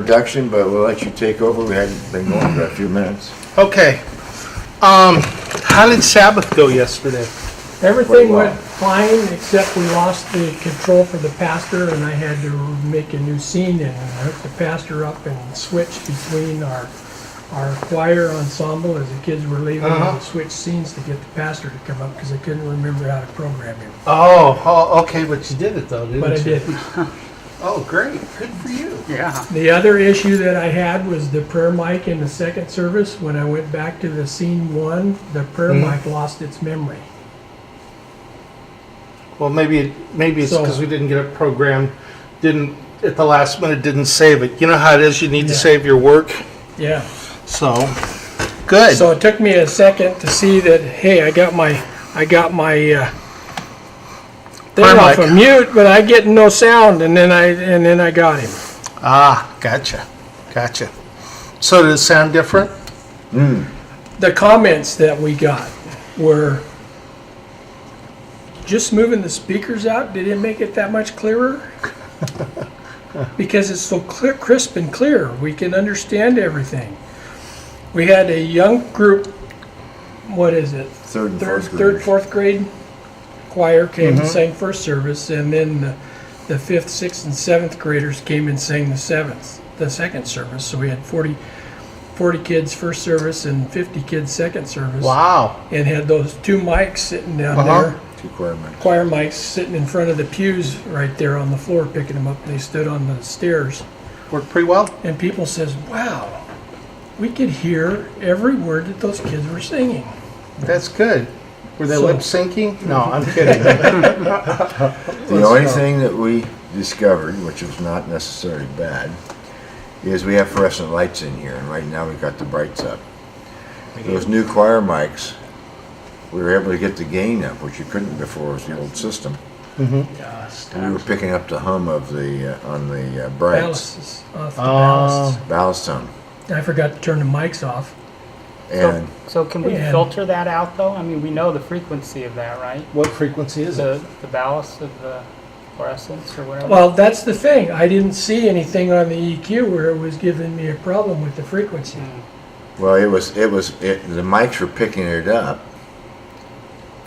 introduction, but we'll let you take over. We hadn't been going for a few minutes. Okay. How did Sabbath go yesterday? Everything went fine, except we lost the control for the pastor, and I had to make a new scene and hook the pastor up and switch between our choir ensemble as the kids were leaving, and switch scenes to get the pastor to come up because I couldn't remember how to program him. Oh, okay, but you did it though, didn't you? But I did. Oh, great. Good for you. Yeah. The other issue that I had was the prayer mic in the second service. When I went back to the scene one, the prayer mic lost its memory. Well, maybe it's So- because we didn't get it programmed, didn't at the last minute didn't save it. You know how it is. You need to save your work. Yeah. So, good. So it took me a second to see that, hey, I got my thing Prayer off mic. of mute, but I get no sound, and then I got him. Gotcha. So did it sound different? The comments that we got were just moving the speakers out. Did it make it that much clearer? Because it's so clear, crisp and clear. We can understand everything. We had a young group. What is it? Third, fourth grade choir came and sang first service, and then the fifth, sixth, and seventh graders came and sang the second service. So we had 40 kids first service and 50 kids second service. Wow. And had those two mics sitting down there, Two choir mics. choir mics sitting in front of the pews right there on the floor, picking them up. They stood on the stairs, Worked pretty well. and people says, "Wow, we could hear every word that those kids were singing." That's good. Were they So- lip syncing? No, I'm kidding. The only thing that we discovered, which was not necessarily bad, is we have fluorescent lights in here, and right now we've got the brights up. Those new choir mics, we were able to get the gain up, which you couldn't before. It was the old system. We were picking up the hum of the on the brights, Ballasts off the ballasts. ballast tone, I forgot to turn the mics off. and So can we Yeah. filter that out though? I mean, we know the frequency of that, right? What frequency is it? The ballast of the fluorescence or whatever? Well, that's the thing. I didn't see anything on the EQ where it was giving me a problem with the frequency. well, the mics were picking it up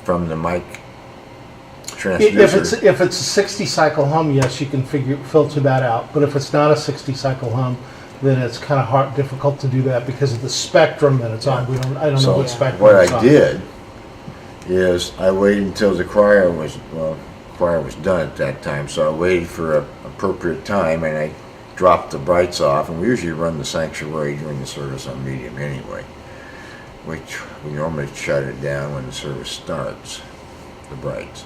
from the mic transducer. If it's a 60 cycle hum, yes, you can filter that out. But if it's not a 60 cycle hum, then it's kind of difficult to do that because of the spectrum that it's on. I don't know So what spectrum what it's I on. did is I waited until the choir was done at that time. So I waited for an appropriate time, and I dropped the brights off. And we usually run the sanctuary during the service on medium anyway. We normally shut it down when the service starts, the brights,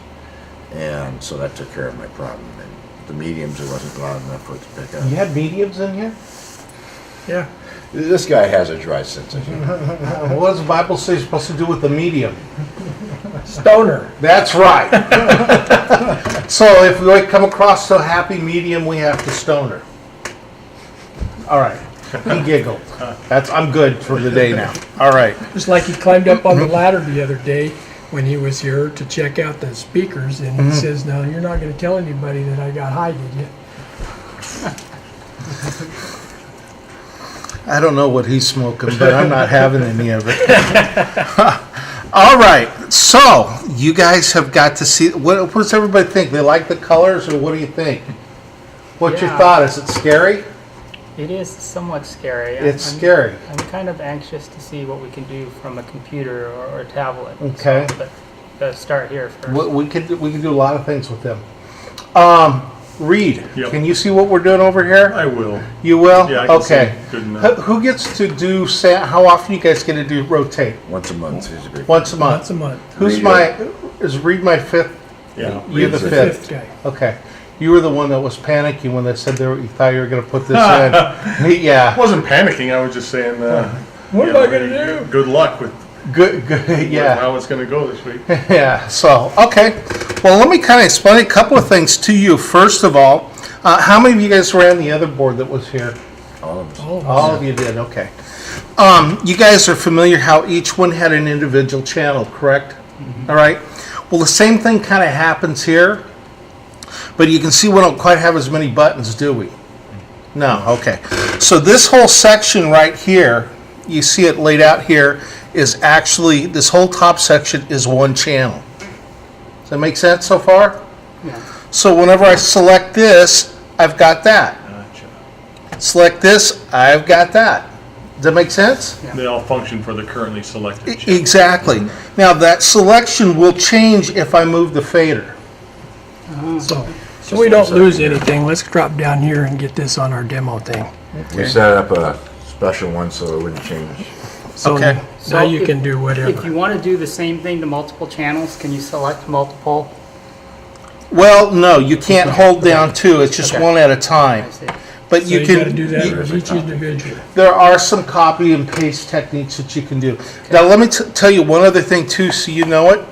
and so that took care of my problem. And the mediums, it wasn't loud enough for it to pick up. You had mediums in here? Yeah. This guy has a dry sense of humor. What does the Bible say you're supposed to do with the medium? Stoner. That's right. So if we come across a happy medium, we have to stone her. All right. He giggled. I'm good for the day now. All right. Just like he climbed up on the ladder the other day when he was here to check out the speakers, and he says, "Now you're not going to tell anybody that I got high, did you?" I don't know what he's smoking, but I'm not having any of it. All right. So you guys have got to see. What does everybody think? They like the colors, or what do you think? What's your Yeah. thought? Is it scary? It is somewhat scary. It's scary. I'm kind of anxious to see what we can do from a computer or a tablet. Okay. So, but let's start here first. We could do a lot of things with them. Reed, Yep. can you see what we're doing over here? I will. You will? Yeah, I can Okay. see good enough. Who gets to do, how often you guys get to do rotate? Once a month is a big. Once a month? Once a month. Is Reed my fifth? Yeah. You're the The fifth. fifth guy. Okay. You were the one that was panicking when they said you thought you were going to put this in. I Yeah. wasn't panicking. I was just saying, What am I going to do? Good luck with Good, with yeah. how it's going to go this week. Yeah, so, okay. Well, let me kind of explain a couple of things to you. First of all, how many of you guys ran the other board that was here? All of us. All of you did, okay. You guys are familiar how each one had an individual channel, correct? All right. Well, the same thing kind of happens here, but you can see we don't quite have as many buttons, do we? No, okay. So this whole section right here, you see it laid out here, is actually, this whole top section is one channel. Does that make sense so far? Yeah. So whenever I select this, I've got that. Gotcha. Select this, I've got that. Does that make sense? They all function for the currently selected channel. Exactly. Now that selection will change if I move the fader. So we don't lose anything, let's drop down here and get this on our demo thing. We set up a special one so it wouldn't change. So Okay. now So you if- can do If whatever. you want to do the same thing to multiple channels, can you select multiple? Well, no, you can't hold down two, it's just Okay. one at a time. I see. But So you you can. gotta do that you- with each individual. There are some copy and paste techniques that you can do. Now, let me tell you one other thing too, so you know it.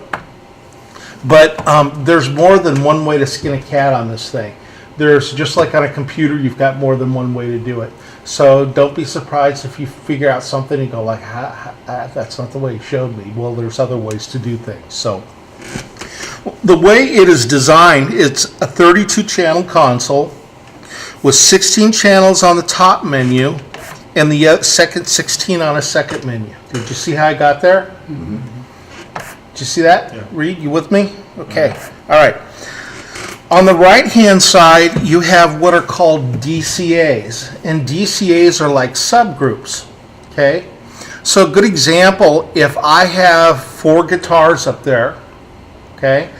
But there's more than one way to skin a cat on this thing. There's, just like on a computer, you've got more than one way to do it. So don't be surprised if you figure out something and go like, that's not the way you showed me. Well, there's other ways to do things. So the way it is designed, it's a 32 channel console with 16 channels on the top menu and the second 16 on a second menu. Did you see how I got there? Did you see that? Yeah. Reed, you with me? Okay. All right. On the right-hand side, you have what are called DCAs, and DCAs are like subgroups. Okay. So a good example, if I have 4 guitars up there, okay,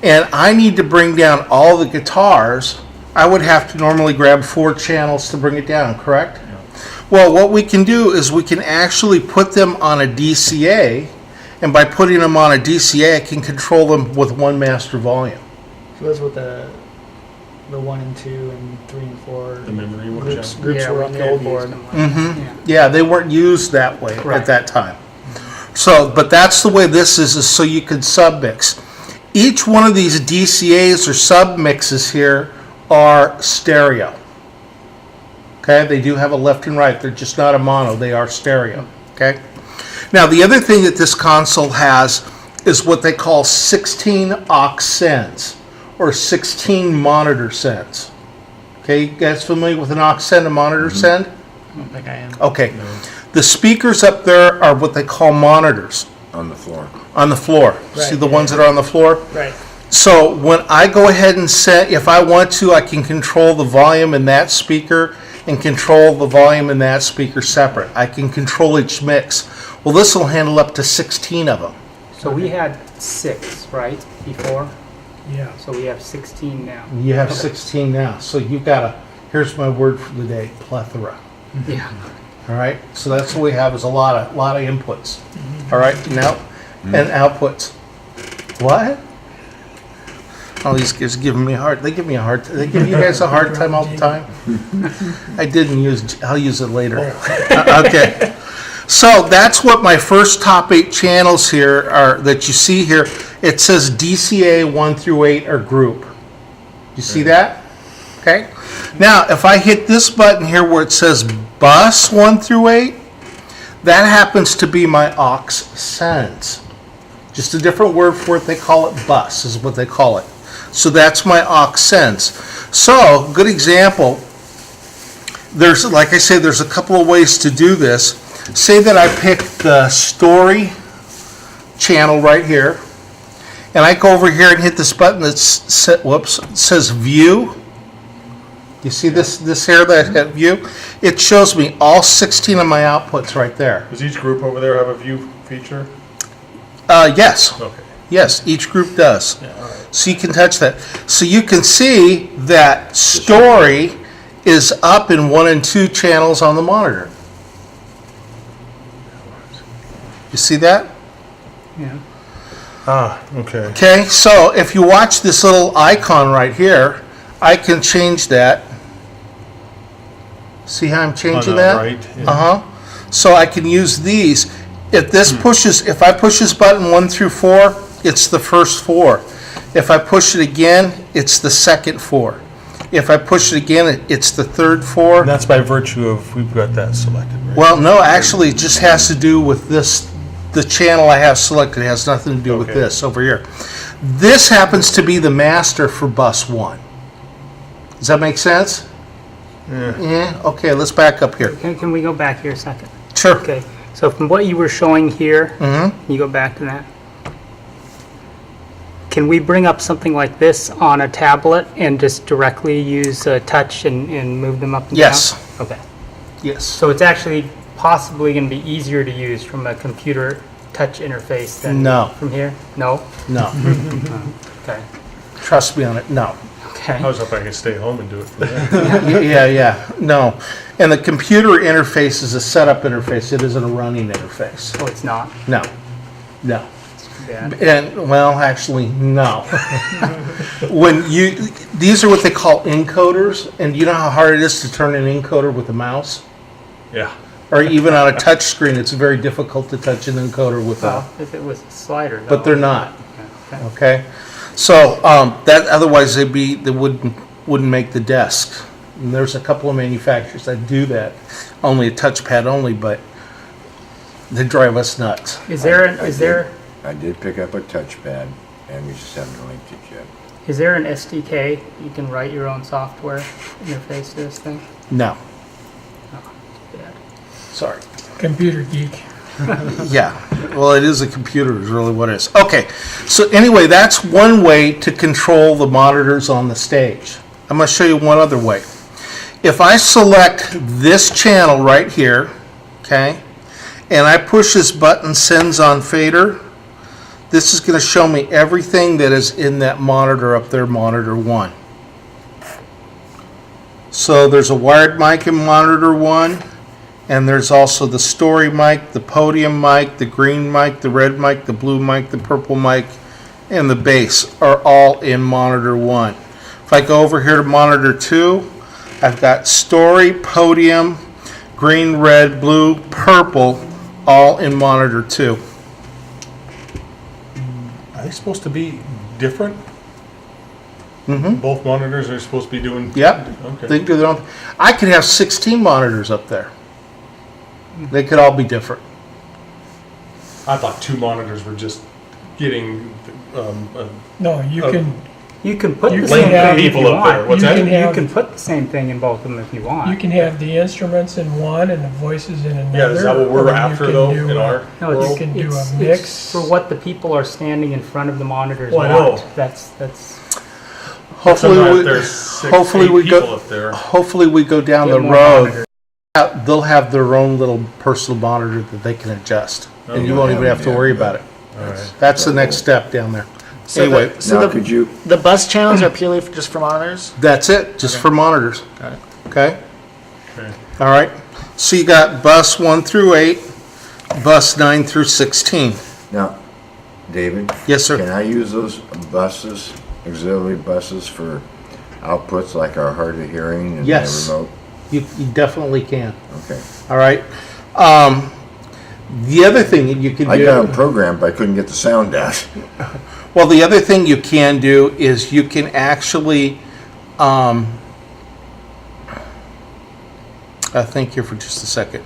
and I need to bring down all the guitars, I would have to normally grab 4 channels to bring it down, correct? Well, what we can do is we can actually put them on a DCA, and by putting them on a DCA, I can control them with one master volume. So that's what the 1 and 2 and 3 and 4 The memory one groups, channel. groups Yeah, were we on the can't old use board. them. Mm-hmm. Yeah. Yeah, they weren't used that way at Right. that time. So, but that's the way this is so you can submix. Each one of these DCAs or submixes here are stereo. Okay, they do have a left and right. They're just not a mono. They are stereo. Okay. Now, the other thing that this console has is what they call 16 aux sends or 16 monitor sends. Okay, you guys familiar with an aux send, a monitor send? I don't think I am. Okay. The speakers up there are what they call monitors On the floor. on the floor. See Right, the yeah. ones that are on the floor? Right. So when I go ahead and set, if I want to, I can control the volume in that speaker and control the volume in that speaker separate. I can control each mix. Well, this will handle up to 16 of them. So we had 6, right, before? Yeah. So we have 16 now. You have Okay. 16 now. So you've got a, here's my word for the day, plethora. Yeah. All right, so that's what we have is a lot of inputs. All right, now and outputs. What? All these kids giving me a hard. They give me a hard. They give you guys a hard time all the time. I didn't use. I'll use it later. Okay. So that's what my first top 8 channels here are that you see here. It says DCA 1 through 8 are group. You see that? Okay. Now, if I hit this button here where it says bus 1 through 8, that happens to be my aux sends. Just a different word for it. They call it bus is what they call it. So that's my aux sends. So, good example. There's, like I said, there's a couple of ways to do this. Say that I pick the story channel right here, and I go over here and hit this button that says view. You see this here that hit view? It shows me all 16 of my outputs right there. Does each group over there have a view feature? Yes. Okay. Yes, each group does. Yeah, all right. So you can touch that. So you can see that story is up in 1 and 2 channels on the monitor. You see that? Yeah. Ah, okay. Okay, so if you watch this little icon right here, I can change that. See how I'm changing On the that? right, yeah. Uh-huh. So I can use these. If this pushes, if I push this button 1 through 4, it's the first 4. If I push it again, it's the second 4. If I push it again, it's the third 4. And that's by virtue of we've got that selected, right? Well, no, actually, it just has to do with this, the channel I have selected. It has nothing to do with Okay. this over here. This happens to be the master for bus 1. Does that make sense? Yeah, okay, let's back up here. Can we go back here a second? Sure. Okay, so from what you were showing here, Mm-hmm. you go back to that. Can we bring up something like this on a tablet and just directly use touch and move them up and Yes. down? Okay. Yes. So it's actually possibly going to be easier to use from a computer touch interface than No. from here? No? No. Okay. Trust me on it. No. Okay. I was hoping I could stay home and do it from there. Yeah. No. And the computer interface is a setup interface. It isn't a running interface. Oh, it's not? No. Yeah. And, well, actually, no. These are what they call encoders, and you know how hard it is to turn an encoder with a mouse? Yeah. Or even on a touch screen, it's very difficult to touch an encoder with a, Well, if it was a slider, though. but they're not, Okay. okay? So, that, otherwise they wouldn't make the desk. And there's a couple of manufacturers that do that, only a touchpad only, but they drive us nuts. I did pick up a touchpad, and we just haven't linked it yet. Is there an SDK you can write your own software interface to this thing? No, Bad. sorry. Computer geek. Yeah, well, it is a computer is really what it is. Okay, so anyway, that's one way to control the monitors on the stage. I'm going to show you one other way. If I select this channel right here, okay, and I push this button, Sends on Fader, this is going to show me everything that is in that monitor up there, monitor 1. So there's a wired mic in monitor 1. And there's also the story mic, the podium mic, the green mic, the red mic, the blue mic, the purple mic, and the bass are all in monitor 1. If I go over here to monitor 2, I've got story, podium, green, red, blue, purple, all in monitor 2. Are they supposed to be different? Mm-hmm. Both monitors are supposed to be doing? Yep. Okay. They do their own. I could have 16 monitors up there. They could all be different. I thought 2 monitors were just getting No, you Oh. can, You can put You the can same have thing if you people up there. want. What's You that? can have- You can put the same thing in both of them if you want. you can have the instruments in one and the voices in another. Yeah, is that what or we're you after can though do in a- our No, it's- You world? can do it's- a it's mix. for what the people are standing in front of the monitors Well, I want. know. That's Hopefully, Sometimes we, there's 6, hopefully 8 we go- people up there. hopefully we go down get the more road. monitors. They'll have their own little personal monitor that they can adjust, and you Okay. won't even have to Yeah, worry but about it. All right. That's the next step down there. So Anyway, so Now, could you, the bus channels are purely just for monitors? that's it, just for monitors. Got it. Okay? Okay. All right. So you got bus 1 through 8, bus 9 through 16. now, David? Yes, sir. Can I use those buses, auxiliary buses, for outputs like our hard of hearing and Yes. the remote? You definitely can. Okay. All right. The other thing that you can I do. got them programmed, but I couldn't get the sound out. Well, the other thing you can do is you can actually, think here for just a second.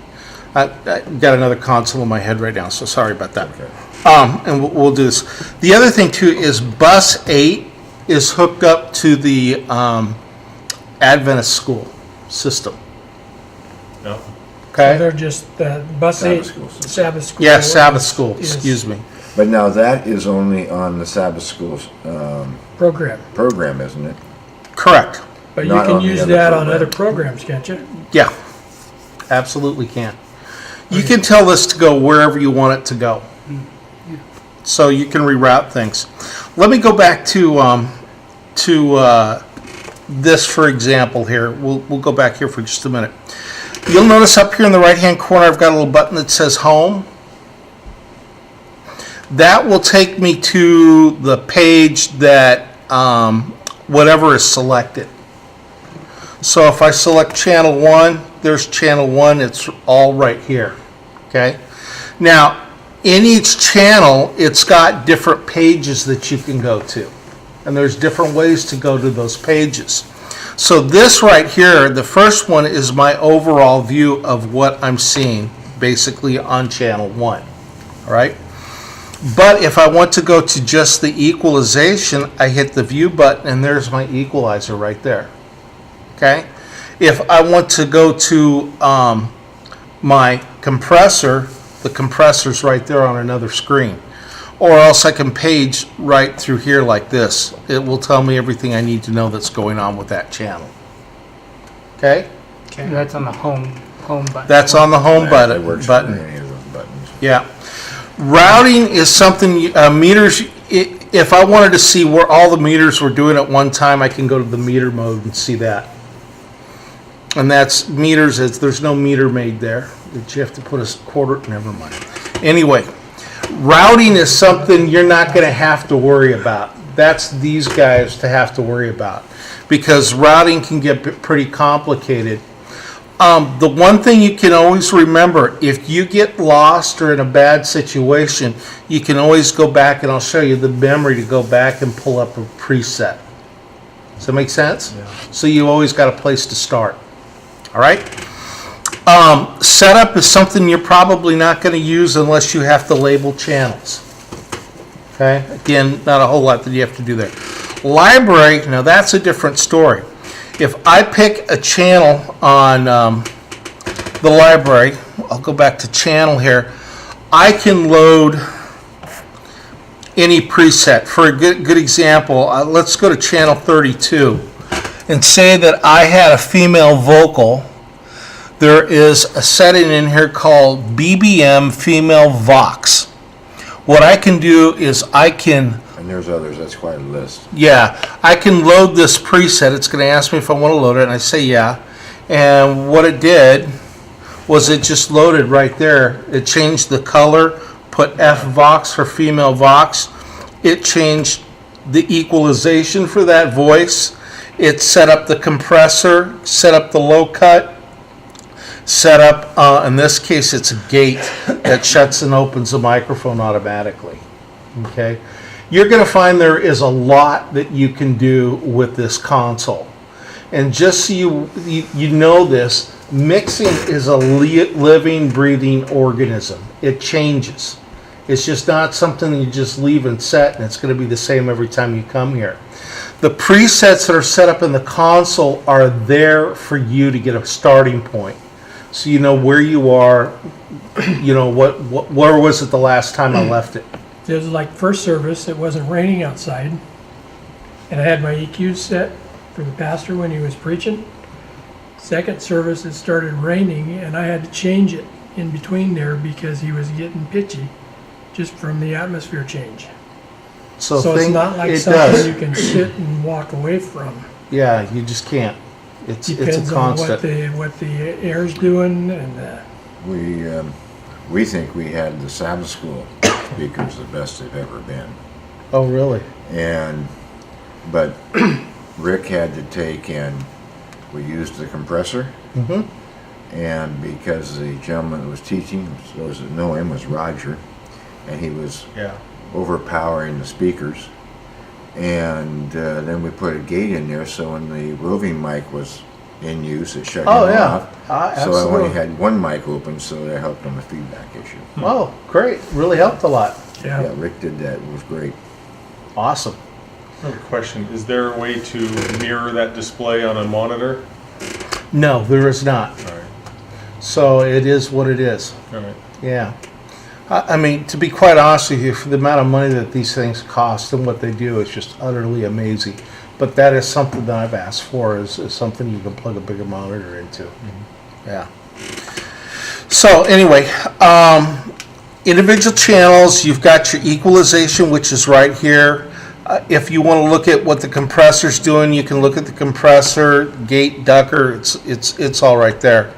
I got another console in my head right now, so sorry about that. Okay. And we'll do this. The other thing too is bus 8 is hooked up to the Adventist school system. No. So Okay. they're just, bus Sabbath 8, school system. Sabbath school. Yeah, Sabbath is- school. is Excuse me. But now that is only on the Sabbath school's Program, program, isn't it? Correct. but you Not can on the use other that on program. other programs, can't you? Yeah, absolutely can. You can tell this to go wherever you want it to go. So you can reroute things. Let me go back to this, for example, here. We'll go back here for just a minute. You'll notice up here in the right-hand corner, I've got a little button that says Home. That will take me to the page that whatever is selected. So if I select channel 1, there's channel 1, it's all right here, okay? Now, in each channel, it's got different pages that you can go to. And there's different ways to go to those pages. So this right here, the first one is my overall view of what I'm seeing, basically on channel 1, all right? But if I want to go to just the equalization, I hit the view button and there's my equalizer right there. Okay? If I want to go to my compressor, the compressor's right there on another screen. Or else I can page right through here like this. It will tell me everything I need to know that's going on with that channel. Okay? That's on the home button. That's on the home That works for button. any of those buttons. Yeah. Routing is something, meters, if I wanted to see where all the meters were doing at one time, I can go to the meter mode and see that. And that's meters, there's no meter made there. That you have to put a quarter, never mind. Anyway, routing is something you're not going to have to worry about. That's these guys to have to worry about. Because routing can get pretty complicated. The one thing you can always remember, if you get lost or in a bad situation, you can always go back, and I'll show you the memory to go back and pull up a preset. Does that make sense? Yeah. So you always got a place to start. All right? Setup is something you're probably not going to use unless you have to label channels. Okay? Again, not a whole lot that you have to do there. Library, now that's a different story. If I pick a channel on the library, I'll go back to channel here, I can load any preset. For a good example, let's go to channel 32 and say that I had a female vocal. There is a setting in here called BBM Female Vox. What I can do is I can, And there's others, that's quite a list. I can load this preset. It's going to ask me if I want to load it, and I say yeah. And what it did was it just loaded right there. It changed the color, put F Vox for female Vox. It changed the equalization for that voice. It set up the compressor, set up the low cut, set up, in this case, it's a gate that shuts and opens the microphone automatically. Okay? You're going to find there is a lot that you can do with this console. And just so you know this, mixing is a living, breathing organism. It changes. It's just not something you just leave and set, and it's going to be the same every time you come here. The presets that are set up in the console are there for you to get a starting point. So you know where you are, you know, where was it the last time I left it? It was like first service, it wasn't raining outside, and I had my EQ set for the pastor when he was preaching. Second service, it started raining, and I had to change it in between there because he was getting pitchy just from the atmosphere change. So it's not like something you can sit and walk away from. Yeah, you just can't. It's Depends a on constant. what the air's doing, and We think we had the Sabbath School speakers the best they've ever been. Oh, really? But Rick had to take and we used the compressor. Mm-hmm. And because the gentleman that was teaching, those that know him, was Roger, and he was overpowering the speakers. And then we put a gate in there, so when the roving mic was in use, it shut him off. So I Absolutely. only had one mic open, so that helped on the feedback issue. Oh, great. Really helped a lot. Yeah, Rick did that. It was great. Awesome. I have a question. Is there a way to mirror that display on a monitor? No, there is not. All right. So it is what it is. All right. Yeah. I mean, to be quite honest with you, for the amount of money that these things cost and what they do, it's just utterly amazing. But that is something that I've asked for, is something you can plug a bigger monitor into. Mm-hmm. Yeah. So anyway, individual channels, you've got your equalization, which is right here. If you want to look at what the compressor's doing, you can look at the compressor, gate, ducker. It's all right there.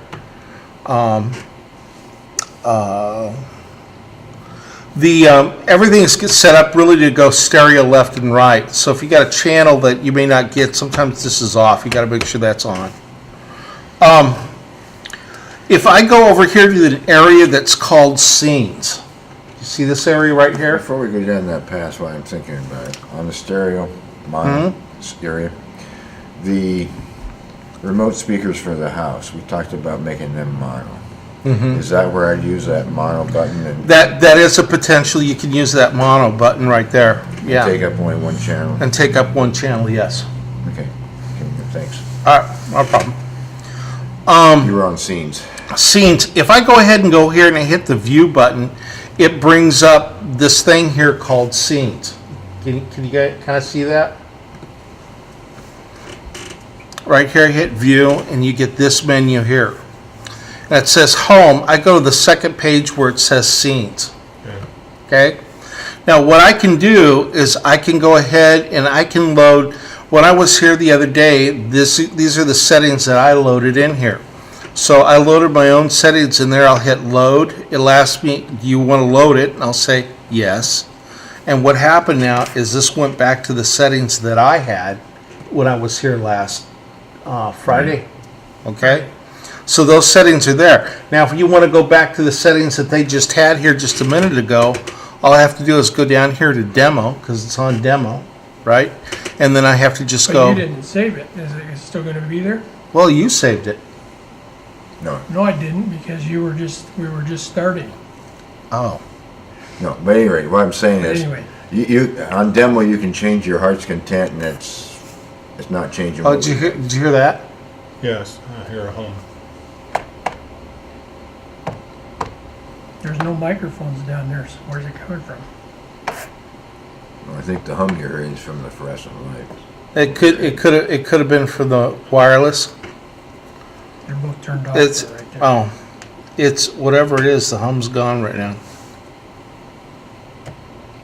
Everything is set up really to go stereo left and right. So if you got a channel that you may not get, sometimes this is off. You got to make sure that's on. If I go over here to an area that's called scenes, you see this area right here? Before we go down that path, while I'm thinking about it, on the stereo mono area, the remote speakers for the house, we talked about making them mono. Is that where I'd use that mono button and That is a potential. You can use that mono button right there. Yeah. take up only one channel? And take up one channel, yes. Okay, thanks. All right, no problem. You were on scenes. Scenes. If I go ahead and go here and I hit the view button, it brings up this thing here called scenes. Can you guys kind of see that? Right here, I hit view, and you get this menu here. And it says home. I go to the second page where it says scenes. Okay? Now, what I can do is I can go ahead and I can load. When I was here the other day, these are the settings that I loaded in here. So I loaded my own settings in there. I'll hit load. It'll ask me, do you want to load it? And I'll say yes. And what happened now is this went back to the settings that I had when I was here last Friday. Okay? So those settings are there. Now, if you want to go back to the settings that they just had here just a minute ago, all I have to do is go down here to demo, because it's on demo, right? And then I have to just But go, you didn't save it. Is it still going to be there? well, you saved it. No, No, I didn't, because we were just starting. Oh. no. But anyway, what I'm saying But is, anyway, you on demo you can change your heart's content, and it's not changing. Oh, what we- did you hear that? Yes, here at home. there's no microphones down there, so where's it coming from? I think the hum here is from the fluorescent lights. It could have been for the wireless. They're both turned off. It's right there. oh, it's whatever it is. The hum's gone right now.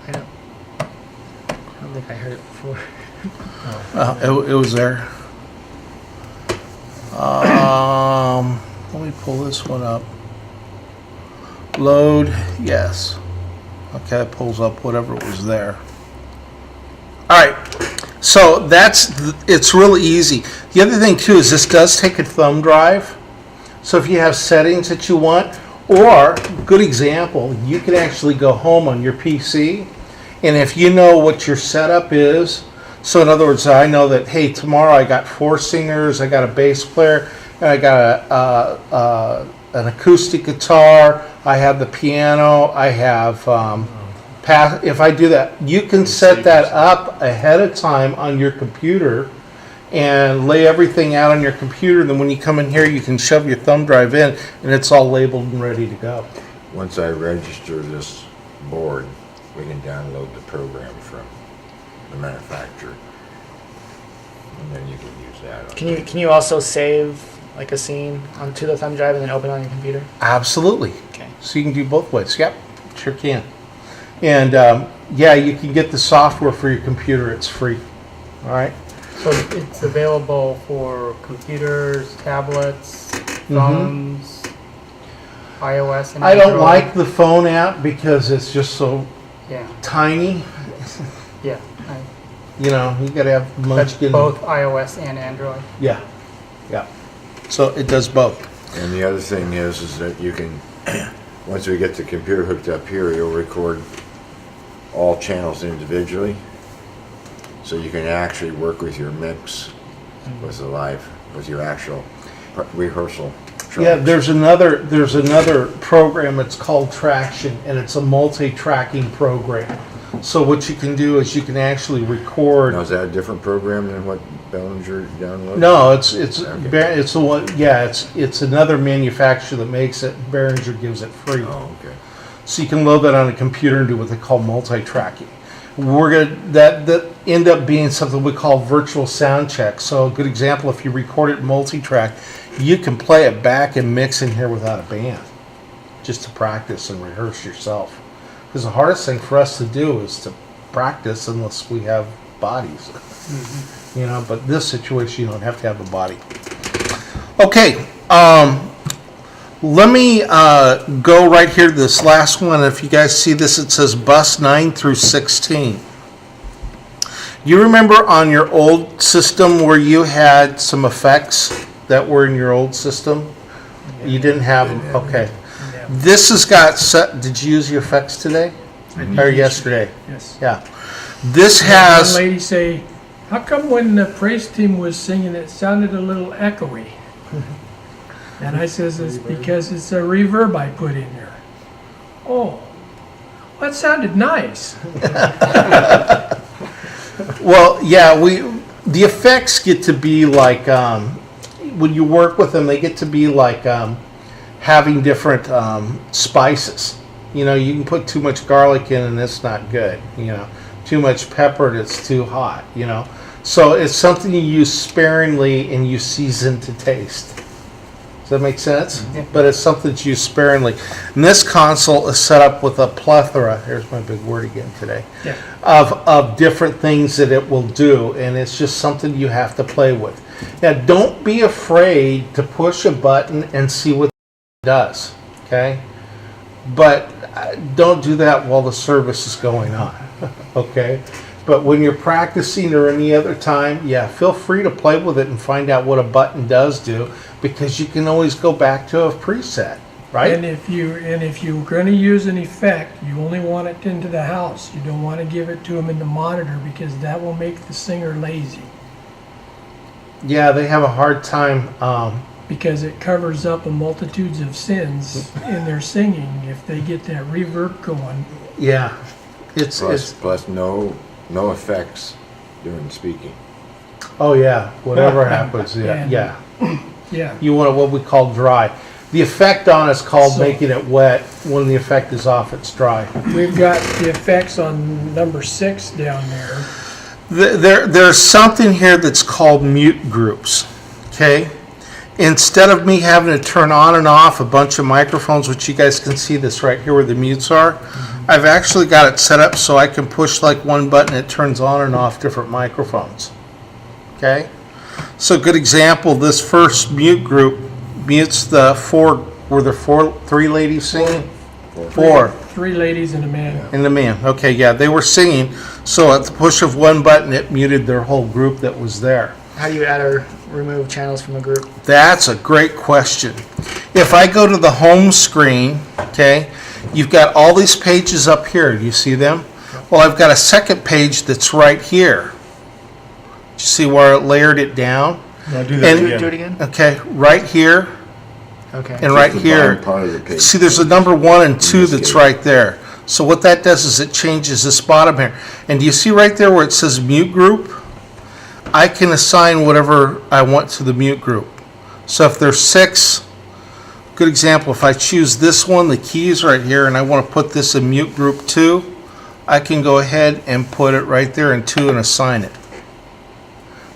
I don't think I heard it before. It was there. Let me pull this one up. Load, yes. Okay, it pulls up whatever was there. All right, so it's really easy. The other thing too is this does take a thumb drive. So if you have settings that you want, or good example, you can actually go home on your PC, and if you know what your setup is, so in other words, I know that, hey, tomorrow I got 4 singers, I got a bass player, and I got an acoustic guitar, I have the piano, I have, if I do that, you can set that up ahead of time on your computer and lay everything out on your computer. Then when you come in here, you can shove your thumb drive in, and it's all labeled and ready to go. Once I register this board, we can download the program from the manufacturer, and then you can use that. Can you also save like a scene onto the thumb drive and then open it on your computer? Absolutely. Okay. So you can do both ways. Yep, sure can. And yeah, you can get the software for your computer. It's free. All right. So it's available for computers, tablets, phones, iOS and I don't Android. like the phone app because it's just so Yeah, tiny. yeah. You know, you gotta have That's munchkin. both iOS and Android. Yeah, yeah. So it does both. And the other thing is that you can, once we get the computer hooked up here, you'll record all channels individually. So you can actually work with your mix with your actual rehearsal tracks. Yeah, there's another program. It's called Traction, and it's a multi-tracking program. So what you can do is you can actually record. Now, is that a different program than what Bellinger downloaded? No, it's Okay. it's the one. Yeah, it's another manufacturer that makes it. Behringer gives it free. Oh, okay. So you can load that on a computer and do what they call multi-tracking. We're gonna that end up being something we call virtual sound check. So a good example, if you record it multi-track, you can play it back and mix in here without a band, just to practice and rehearse yourself. Because the hardest thing for us to do is to practice unless we have bodies. You know, but this situation you don't have to have a body. Okay, let me go right here to this last one. If you guys see this, it says bus 9 through 16. You remember on your old system where you had some effects that were in your old system? You didn't have them? Okay. Yeah. This has got set. Did you use your effects today? I did Or yesterday? Yes. Yeah. This One has. lady say, how come when the praise team was singing it sounded a little echoey? And I says, it's because it's a reverb I put in there. Oh, well, that sounded nice. Well, yeah, the effects get to be like when you work with them, they get to be like having different spices. You know, you can put too much garlic in and it's not good. You know, too much pepper and it's too hot. You know, so it's something you use sparingly and you season to taste. Does that make sense? Yeah. But it's something that's used sparingly. And this console is set up with a plethora, here's my big word again today, Yeah. of different things that it will do. And it's just something you have to play with. Now, don't be afraid to push a button and see what it does, okay? But don't do that while the service is going on, okay? But when you're practicing or any other time, yeah, feel free to play with it and find out what a button does do, because you can always go back to a preset, right? And if you're going to use an effect, you only want it into the house. You don't want to give it to them in the monitor, because that will make the singer lazy. Yeah, they have a hard time. Because it covers up a multitudes of sins in their singing if they get that reverb going. Yeah, it's Plus no effects during speaking. oh yeah, whatever happens, yeah, Yeah. yeah. Yeah. You want what we call dry. The effect on is called So- making it wet. When the effect is off, it's dry. We've got the effects on number 6 down there. There's something here that's called mute groups, okay? Instead of me having to turn on and off a bunch of microphones, which you guys can see this right here where the mutes are, I've actually got it set up so I can push like one button, it turns on and off different microphones, okay? So good example, this first mute group mutes the three ladies singing? Four. 3 ladies and a man. And the man. Okay, yeah, they were singing. So at the push of one button, it muted their whole group that was there. How do you add or remove channels from a group? That's a great question. If I go to the home screen, okay, you've got all these pages up here. Do you see them? Well, I've got a second page that's right here. Do you see where it layered it down? No, do that And- again. Do it again? Okay, right here Okay. and right Just the here. bottom part of the page. See, there's a number 1 and 2 this that's case. right there. So what that does is it changes this bottom here. And do you see right there where it says mute group? I can assign whatever I want to the mute group. So if there's 6, good example, if I choose this one, the keys right here, and I want to put this in mute group 2, I can go ahead and put it right there in 2 and assign it.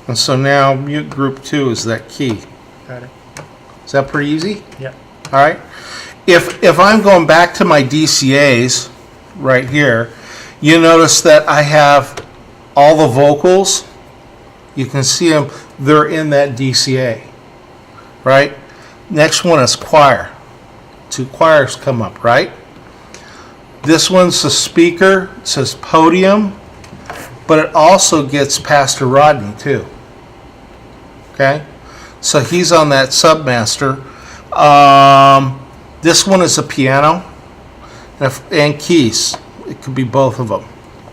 And so now mute group 2 is that key. Got it. Is that pretty easy? Yep. All right. If I'm going back to my DCAs right here, you notice that I have all the vocals. You can see them. They're in that DCA, right? Next one is choir. 2 choirs come up, right? This one's the speaker. It says podium, but it also gets Pastor Rodney too. Okay, so he's on that submaster. This one is a piano and keys. It could be both of them.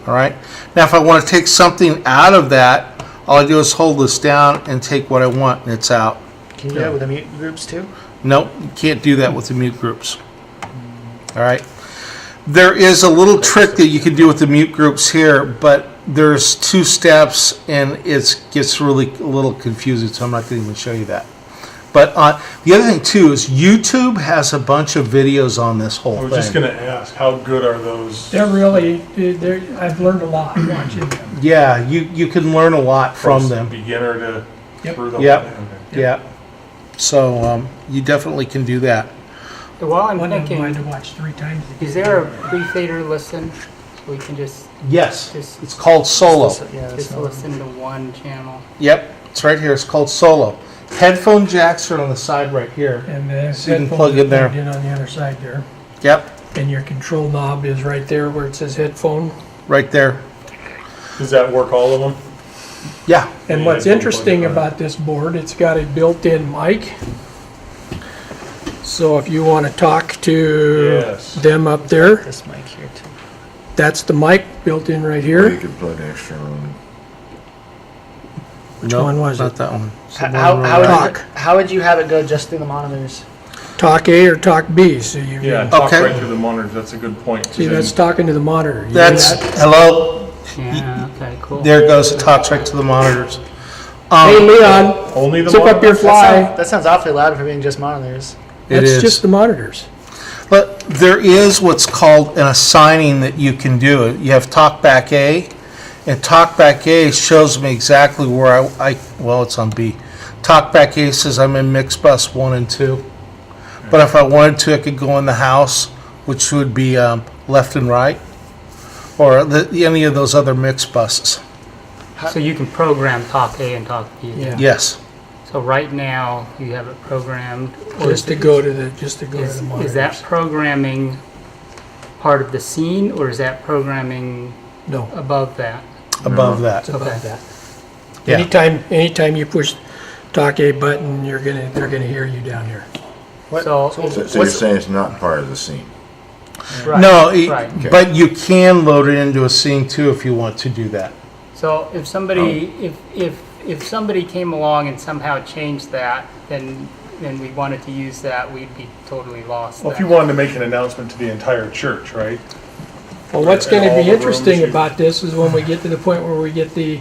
All right. Now, if I want to take something out of that, all I do is hold this down and take what I want, and it's out. Can you do that with the mute groups too? Nope, you can't do that with the mute groups. All right. There is a little trick that you can do with the mute groups here, but there's 2 steps, and it gets really a little confusing, so I'm not going to even show you that. But the other thing, too, is YouTube has a bunch of videos on this whole I thing. was just gonna ask, how good are those? I've learned a lot watching them. Yeah, you can learn a lot from them. Beginner to Yep. through the Yep. whole thing, okay. Yeah. So you definitely can do that. While I'm One of them I thinking, had to watch 3 times. is there a pre-fader listen? So we can just Yes, Just- it's called solo. Yeah, that's just not- listen to one channel. Yep, it's right here. It's called solo. Headphone jacks are on the side right here. And the So you can headphones plug are in there. plugged in on the other side there. Yep, And your control knob is right there where it says headphone. right there. Does that work all of them? Yeah. And Yeah, what's headphone interesting plug in. about this board, it's got a built-in mic. So if you want to talk to Yes. them up there, This mic here too. that's the mic built in right Or you here. could put extra on. Which Nope, one was not it? that one. It's the How, one how, right- would you, how would you have it go just through the monitors? Talk A or talk B, so you Yeah, can, talk Okay. right through the monitors, that's a good point. see, that's talking to the monitor. You hear That's, that? hello, Yeah, okay, cool. there it goes, it talks right to the monitors. Hey, Leon, Only the zip up your monitors? fly. That sounds awfully loud for being just monitors. It That's is. just the monitors. But there is what's called an assigning that you can do. You have TalkBack A, and TalkBack A shows me exactly where well, it's on B. TalkBack A says I'm in mix bus 1 and 2. But if I wanted to, I could go in the house, which would be left and right, or any of those other mix buses. So you can program talk A and talk B. Yeah. Yes. So right now, you have it programmed. Just to go to the Is monitors. that programming part of the scene, or is that programming No, above that? Above that. it's above that. Yeah. Anytime you push talk A button, they're gonna hear you down here. So, So you're saying it's not part of the scene? right, No, right. Okay. but you can load it into a scene too if you want to do that. So if somebody, if somebody came along and somehow changed that, then we wanted to use that, we'd be totally lost. Well, if then. you wanted to make an announcement to the entire church, right? Well, what's And gonna all be the interesting rooms you- about this is when we get to the point where we get the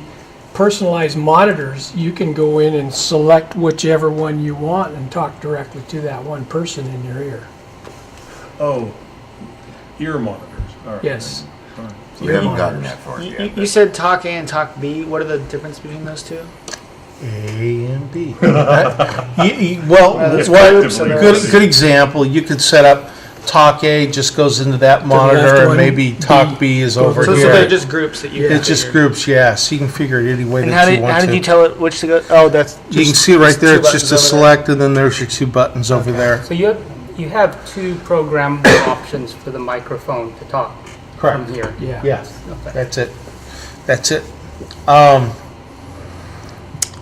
personalized monitors, you can go in and select whichever one you want and talk directly to that one person in your ear. Oh, ear monitors. All right. Yes. We haven't gotten that far yet. You said talk A and talk B. What are the difference between those two? A and B. Well, there's groups and there's- Good example. You could set up talk A just goes into that monitor, left and one, maybe talk B is over So here. they're just groups that you. It's just groups, yeah. So you can figure it any way And that you want how to. did you tell it which to go? Oh, that's. You can just- see right there. two It's just a buttons over there. select, and then there's your two buttons over there. So you have two programmable options for the microphone to talk from here. Yeah. Yeah, Okay. that's it. That's it.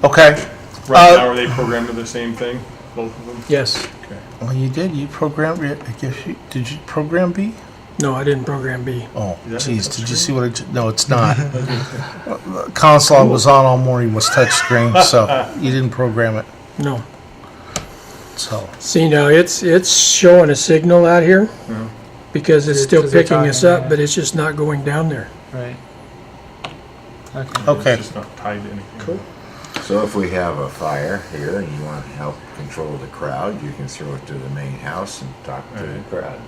Okay. Right now, are they programmed to the same thing, both of them? Yes. Okay. Well, you did. You programmed it. I guess you did. You program B? No, I didn't program B. Oh, Is that geez. a Did you touchscreen? see what I just? No, it's not. Console I was on all morning was touchscreen, so you didn't program it. No. So See, now it's showing a signal out here because it's still 'Cause they're picking us talking, up, yeah. but it's just not going down there. Right. Okay. okay. It's just not tied to anything. Cool. So if we have a fire here and you want to help control the crowd, you can throw it to the main house and talk to the crowd.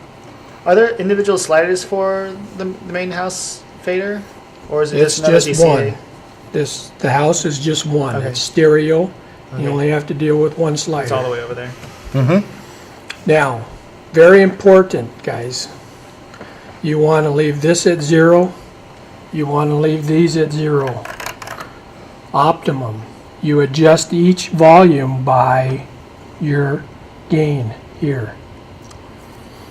Are there individual sliders for the main house fader, or is it It's just another just DCA? one. The house is just one. Okay. It's stereo. Okay. You only have to deal with one It's all the slider. way over there. Now, very important, guys. You want to leave this at 0. You want to leave these at 0. Optimum. You adjust each volume by your gain here.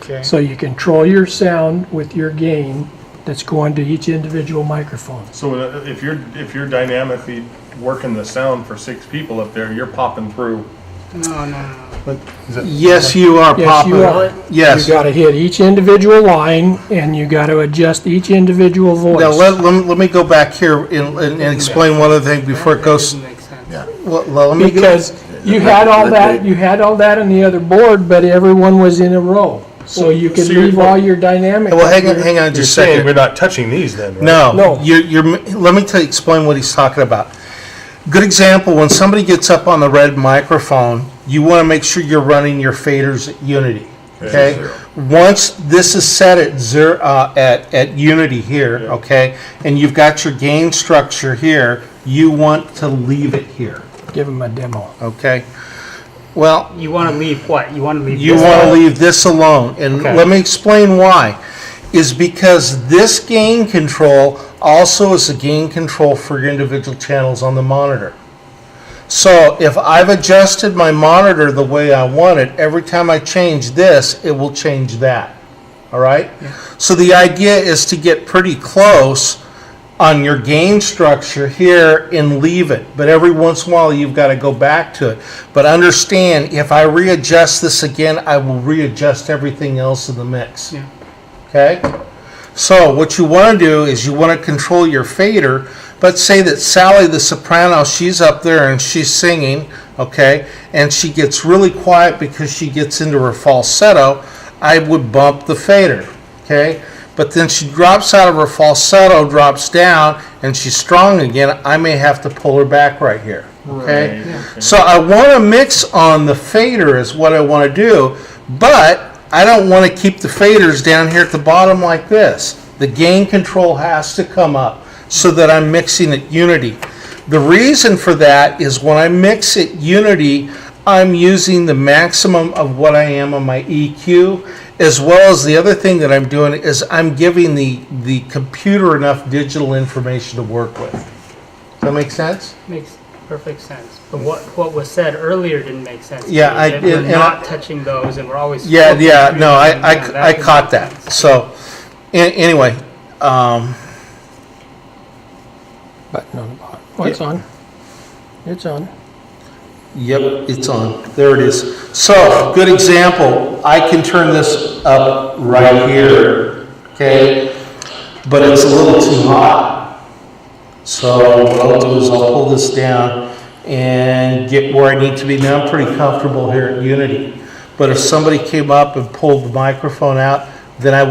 Okay. So you control your sound with your gain that's going to each individual microphone. So if you're dynamically working the sound for 6 people up there, you're popping through. No. Yes, you are Yes, popping. you are. Yes. You got to hit each individual line, and you got to adjust each individual voice. Now let me go back here and explain one other thing before it That goes. doesn't make sense. Yeah. Well, let me go. Because you had all that on the other board, but everyone was in a row. So you could So you're- leave all your dynamic. Well, up hang here. on You're just a saying second. we're not touching these then, right? No, No. let me explain what he's talking about. Good example, when somebody gets up on the red microphone, you want to make sure you're running your faders at unity, okay? Zero. Once this is set at zero, at unity here, Yeah. okay, and you've got your gain structure here, you want to leave it here, Give them a demo. okay? Well, You want to leave what? You want to leave you this want to alone? leave this alone, and Okay. let me explain why. Is because this gain control also is a gain control for your individual channels on the monitor. So if I've adjusted my monitor the way I want it, every time I change this, it will change that. All right? So the idea is to get pretty close on your gain structure here and leave it. But every once in a while, you've got to go back to it. But understand, if I readjust this again, I will readjust everything else in the mix. Yeah. Okay? So what you want to do is you want to control your fader. But say that Sally the soprano, she's up there and she's singing, okay, and she gets really quiet because she gets into her falsetto, I would bump the fader, okay? But then she drops out of her falsetto, drops down, and she's strong again, I may have to pull her back right here. Okay? Right, okay. So I want to mix on the fader is what I want to do, but I don't want to keep the faders down here at the bottom like this. The gain control has to come up so that I'm mixing at unity. The reason for that is when I mix at unity, I'm using the maximum of what I am on my EQ, as well as the other thing that I'm doing is I'm giving the computer enough digital information to work with. Does that make sense? Makes perfect sense. But what was said earlier didn't make sense. to Yeah, me, I that did, We're and not touching those, and we're always. Yeah, flipping yeah, through no, them, I didn't caught make that. sense. So, anyway, Button on the bottom. Oh, it's on. It's on. yep, it's on. There it is. So, good example. I can turn this up right here, okay? But it's a little too hot. So, what I'll do is I'll pull this down and get where I need to be. Now I'm pretty comfortable here at Unity. But if somebody came up and pulled the microphone out, then I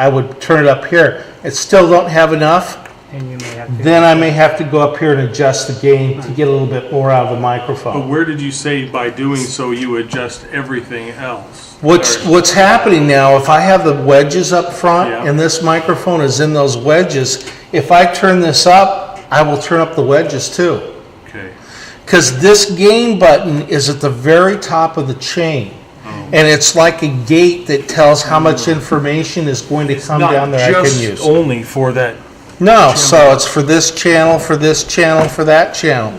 would turn it up here. It still don't have enough. And you may have to. Then I may have to go up here and adjust the gain to get a little bit more out of the But microphone. where did you say by doing so you adjust everything else? What's happening now, if I have the wedges up front Yeah. and this microphone is in those wedges, if I turn this up, I will turn up the wedges too. Okay. Because this gain button is at the very top of the chain. And it's like a gate that tells how much information is going to come down there I can use. only for that. No, so it's for this channel, for this channel, for that channel.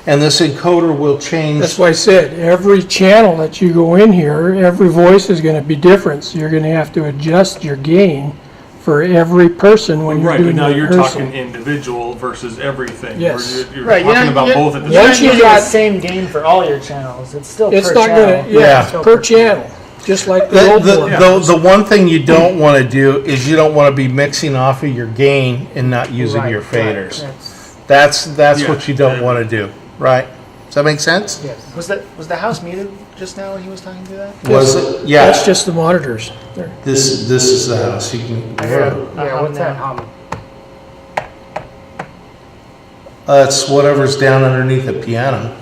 And this encoder will change. That's why I said, every channel that you go in here, every voice is gonna be different, so you're gonna have to adjust your gain for every person when you're Right, but doing now the you're rehearsal. talking individual versus everything. Yes. Where You're Right, talking about both at the You're same not Once you using got- the same gain for all your channels. It's still It's per not channel. gonna, Yeah. yeah, per channel, just like the old board. The one thing you don't want to do is you don't want to be mixing off of your gain and not using Right, your right, faders. that's- That's Yeah. what you don't want to do, right? Does that make sense? Yes. Was the house muted just now when he was talking through that? Was it? Yeah. That's just the monitors. There. This is the house. You can. Yeah, what's that hum? It's whatever's down underneath the piano.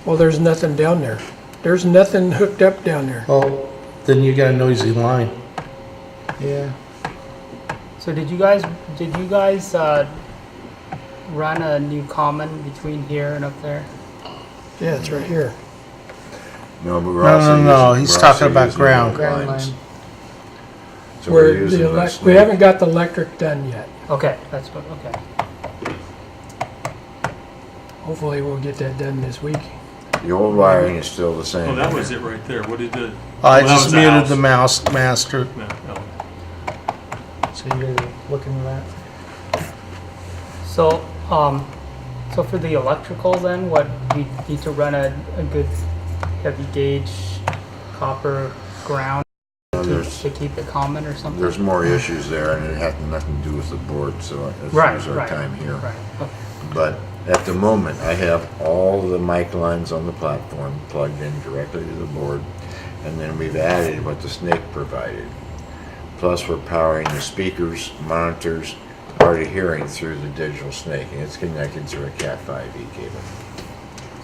Well, there's nothing down there. There's nothing hooked up down there. Well, then you got a noisy line. Yeah. So did you guys run a new common between here and up there? Yeah, it's right here. No, but we're No, also no, using- he's we're talking also about using ground. Ground lines. line. So we're Where using the less we snake. haven't got the electric done yet. Okay, that's what. Okay. Hopefully we'll get that done this week. The old wiring is still the same. Oh, that was it right there. What did the? I Well, that just was muted house. the mouse master. No, no. So you guys are looking at that? So so for the electrical then, what we need to run a good heavy gauge copper ground to keep it common or something. There's more issues there, and it had nothing to do with the board, so let's Right, use our right, time here. Right. Okay. But at the moment, I have all the mic lines on the platform plugged in directly to the board, and then we've added what the snake provided. Plus, we're powering the speakers, monitors, hard of hearing through the digital snake, and it's connected through a Cat 5e cable.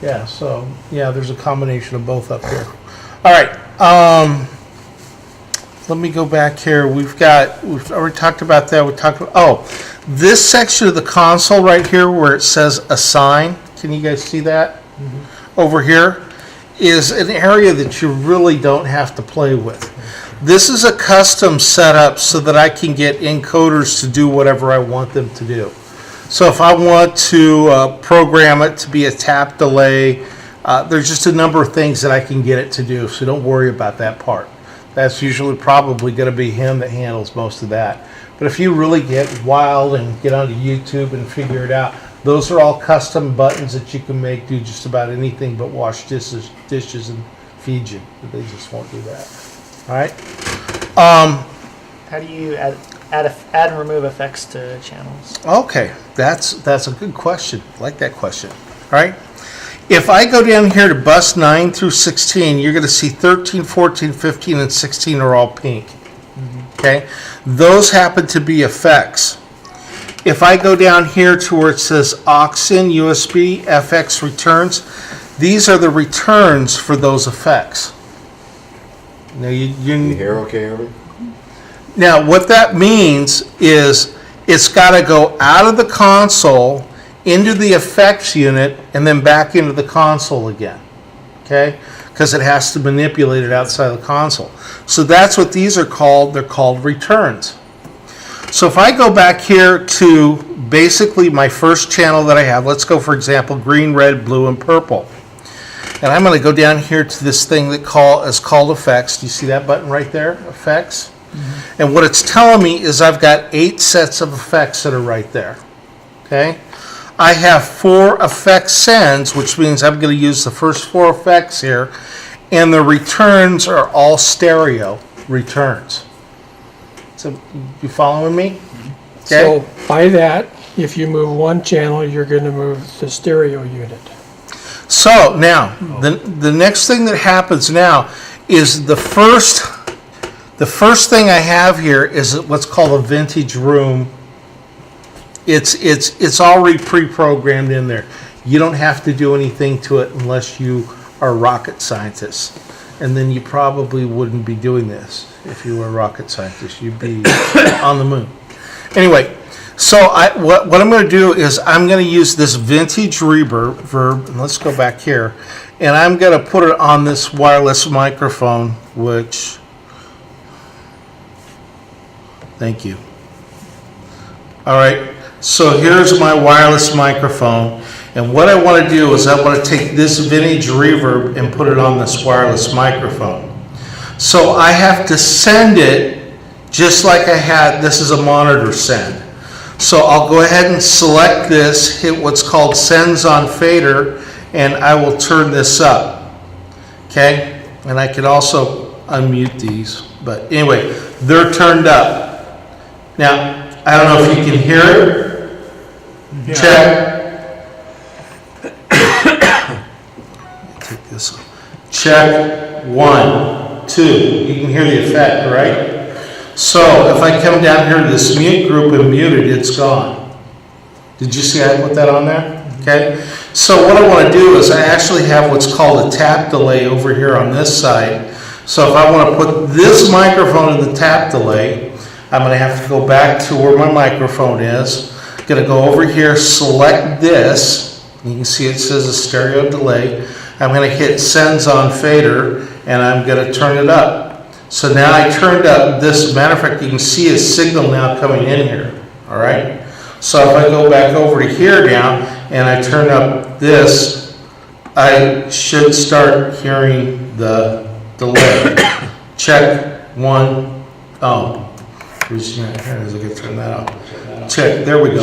Yeah, so, yeah, there's a combination of both up here. All right, let me go back here. We've already talked about that. We talked about, this section of the console right here where it says assign, can you guys see that? Over here is an area that you really don't have to play with. This is a custom setup so that I can get encoders to do whatever I want them to do. So if I want to program it to be a tap delay, there's just a number of things that I can get it to do, so don't worry about that part. That's usually probably going to be him that handles most of that. But if you really get wild and get onto YouTube and figure it out, those are all custom buttons that you can make do just about anything but wash dishes and feed you. But they just won't do that. All right. How do you add and remove effects to channels? Okay, that's a good question. I like that question. All right. If I go down here to bus 9 through 16, you're going to see 13, 14, 15, and 16 are all pink. Okay? Those happen to be effects. if I go down here to where it says aux-in USB FX returns, these are the returns for those effects. Now You hear okay, Irvin? now what that means is it's got to go out of the console into the effects unit and then back into the console again. Okay? Because it has to manipulate it outside the console. So that's what these are called. They're called returns. So if I go back here to basically my first channel that I have, let's go for example green, red, blue, and purple. And I'm going to go down here to this thing that is called effects. Do you see that button right there? Effects. Mm-hmm. And what it's telling me is I've got 8 sets of effects that are right there. Okay? I have 4 effect sends, which means I'm going to use the first 4 effects here, and the returns are all stereo returns. So you following me? Okay. So by that, if you move one channel, you're going to move the stereo unit. So now, the next thing that happens now is the first thing I have here is what's called a vintage room. It's already pre-programmed in there. You don't have to do anything to it unless you are rocket scientists. And then you probably wouldn't be doing this if you were a rocket scientist. You'd be on the moon. Anyway, so what I'm going to do is I'm going to use this vintage reverb, and let's go back here, and I'm going to put it on this wireless microphone, which, thank you. All right, so here's my wireless microphone, and what I want to do is I want to take this vintage reverb and put it on this wireless microphone. So I have to send it just like I had, this is a monitor send. So I'll go ahead and select this, hit what's called sends on fader, and I will turn this up. Okay? And I can also unmute these, but anyway, they're turned up. Now, I don't know if you can hear it. Yeah. Check. Take this off. Check. 1, 2. You can hear the effect, right? So if I come down here to this mute group and mute it, it's gone. Did you see I put that on there? Okay. So what I want to do is I actually have what's called a tap delay over here on this side. So if I want to put this microphone in the tap delay, I'm going to have to go back to where my microphone is. I'm going to go over here, select this. You can see it says a stereo delay. I'm going to hit sends on fader, and I'm going to turn it up. So now I turned up this. Matter of fact, you can see a signal now coming in here. All right. So if I go back over to here now and I turn up this, I should start hearing the delay. Check 1. Oh. Where's I can turn that off. Check. There we go.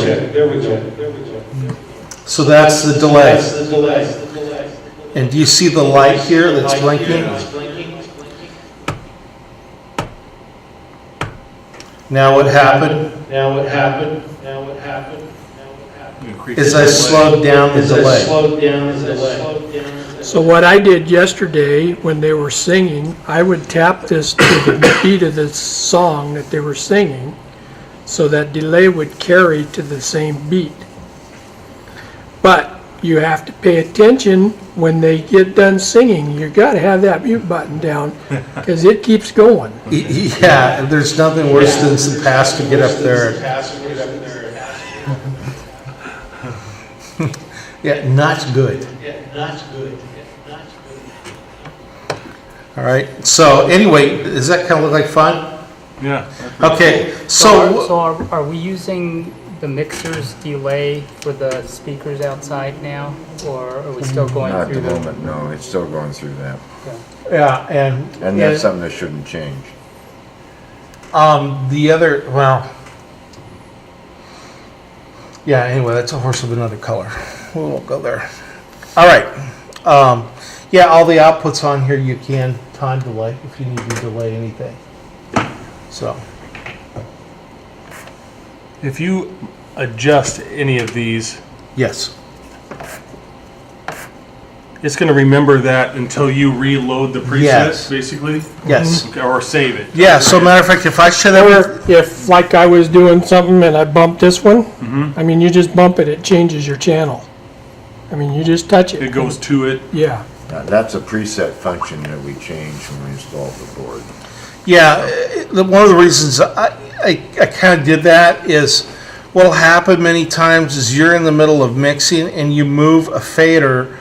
So that's the delay. And do you see the light here that's blinking? Now what happened? Is I slowed down the delay. So what I did yesterday when they were singing, I would tap this to the beat of the song that they were singing, so that delay would carry to the same beat. But you have to pay attention when they get done singing. You got to have that mute button down because it keeps going. Yeah, there's nothing worse than some pastor get up there. Yeah, not good. All right. So anyway, does that kind of look like fun? Yeah. Okay. So are we using the mixer's delay for the speakers outside now, or are we still going Not at through the moment, no. It's still going through that. Yeah, And that's something that shouldn't change. the other, well, yeah. Anyway, that's a horse of another color. We won't go there. All right. Yeah, all the outputs on here you can time delay if you need to delay anything. So. If you adjust any of these, Yes. It's gonna remember that until you reload the preset, Yes. basically? Yes. Okay, or save it. Yeah, so matter of fact, if I should have, Or if, like I was doing something and I bumped this one, I mean, you just bump it, it changes your channel. I mean, you just touch it. It goes to it. Yeah. That's a preset function that we changed when we installed the board. yeah, one of the reasons I kind of did that is what'll happen many times is you're in the middle of mixing and you move a fader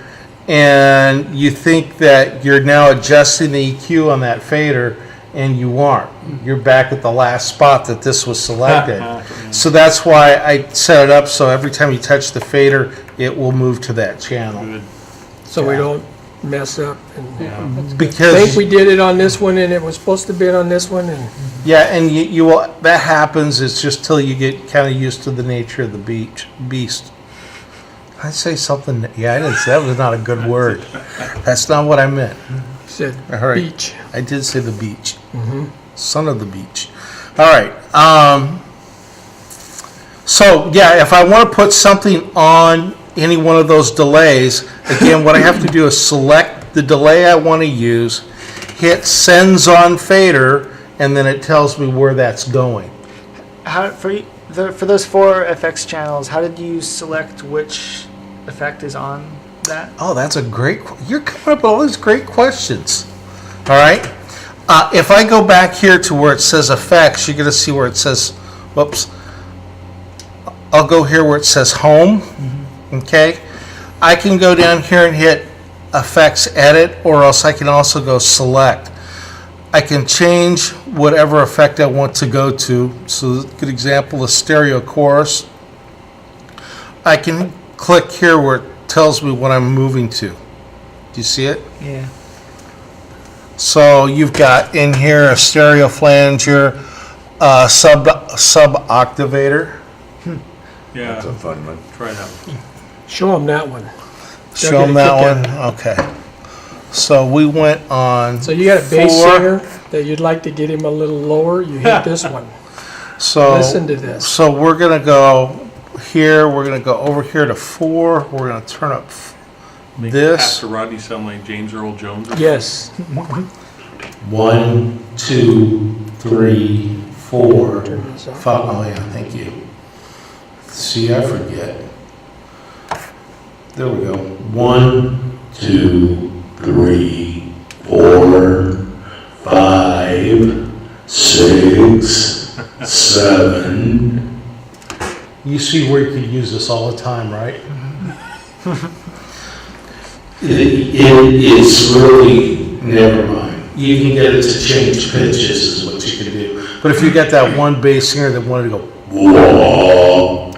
and you think that you're now adjusting the EQ on that fader and you aren't. You're back at the last spot that this was selected. So that's why I set it up so every time you touch the fader, it will move to that channel. Good. So we don't mess up. And Yeah, that's good. I think Because, we did it on this one and it was supposed to be on this one and yeah, and you will, that happens, it's just till you get kind of used to the nature of the beast. I say something, yeah, I didn't say, that was not a good word. That's not what I meant. said All right. beach. I did say the beach. Son of the beach. All right. So, yeah, if I want to put something on any one of those delays, again, what I have to do is select the delay I want to use, hit sends on fader, and then it tells me where that's going. How for those 4 FX channels? How did you select which effect is on that? Oh, that's a great. You're coming up with all these great questions. All right. If I go back here to where it says effects, you're going to see where it says. Whoops. I'll go here where it says home. Okay. I can go down here and hit effects edit, or else I can also go select. I can change whatever effect I want to go to. So a good example is stereo chorus. I can click here where it tells me what I'm moving to. Do you see it? Yeah. So you've got in here a stereo flanger, sub octavator. Yeah, That's a fun one. try that one. Show them that one. Show get a them that kick one. out Okay. So we went on. So you got a bass 4. singer that you'd like to get him a little lower, you hit this one. So Listen to this. So we're gonna go here. We're gonna go over here to 4. We're gonna turn up Make this. Pastor Rodney sound like James Earl Jones. Yes. 1, 2, 3, 4, Turn this off. 5. Oh yeah, thank you. See, I forget. There we go. 1, 2, 3, 4, 5, 6, 7. You see where you could use this all the time, right? It's really, never mind. You can get it to change pitches is what you can do. But if you got that one bass singer that wanted to go, whoa,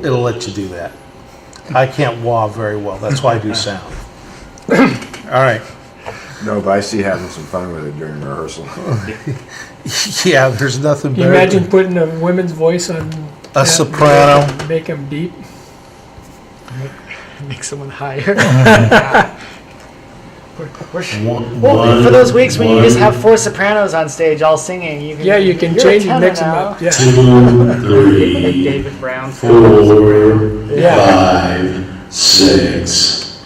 it'll let you do that. I can't wah very well. That's why I do sound. All right. No, but I see having some fun with it during rehearsal. Yeah, there's nothing Can you better. imagine putting a women's voice on that, soprano. Make them deep. Make someone higher. One, Well, for those weeks when you just have 4 sopranos on stage all singing, you can. Yeah, you can you're a change and tenor mix them now. up. Yeah. 2, Like 3, David Brown. 4, Yeah. 5, 6.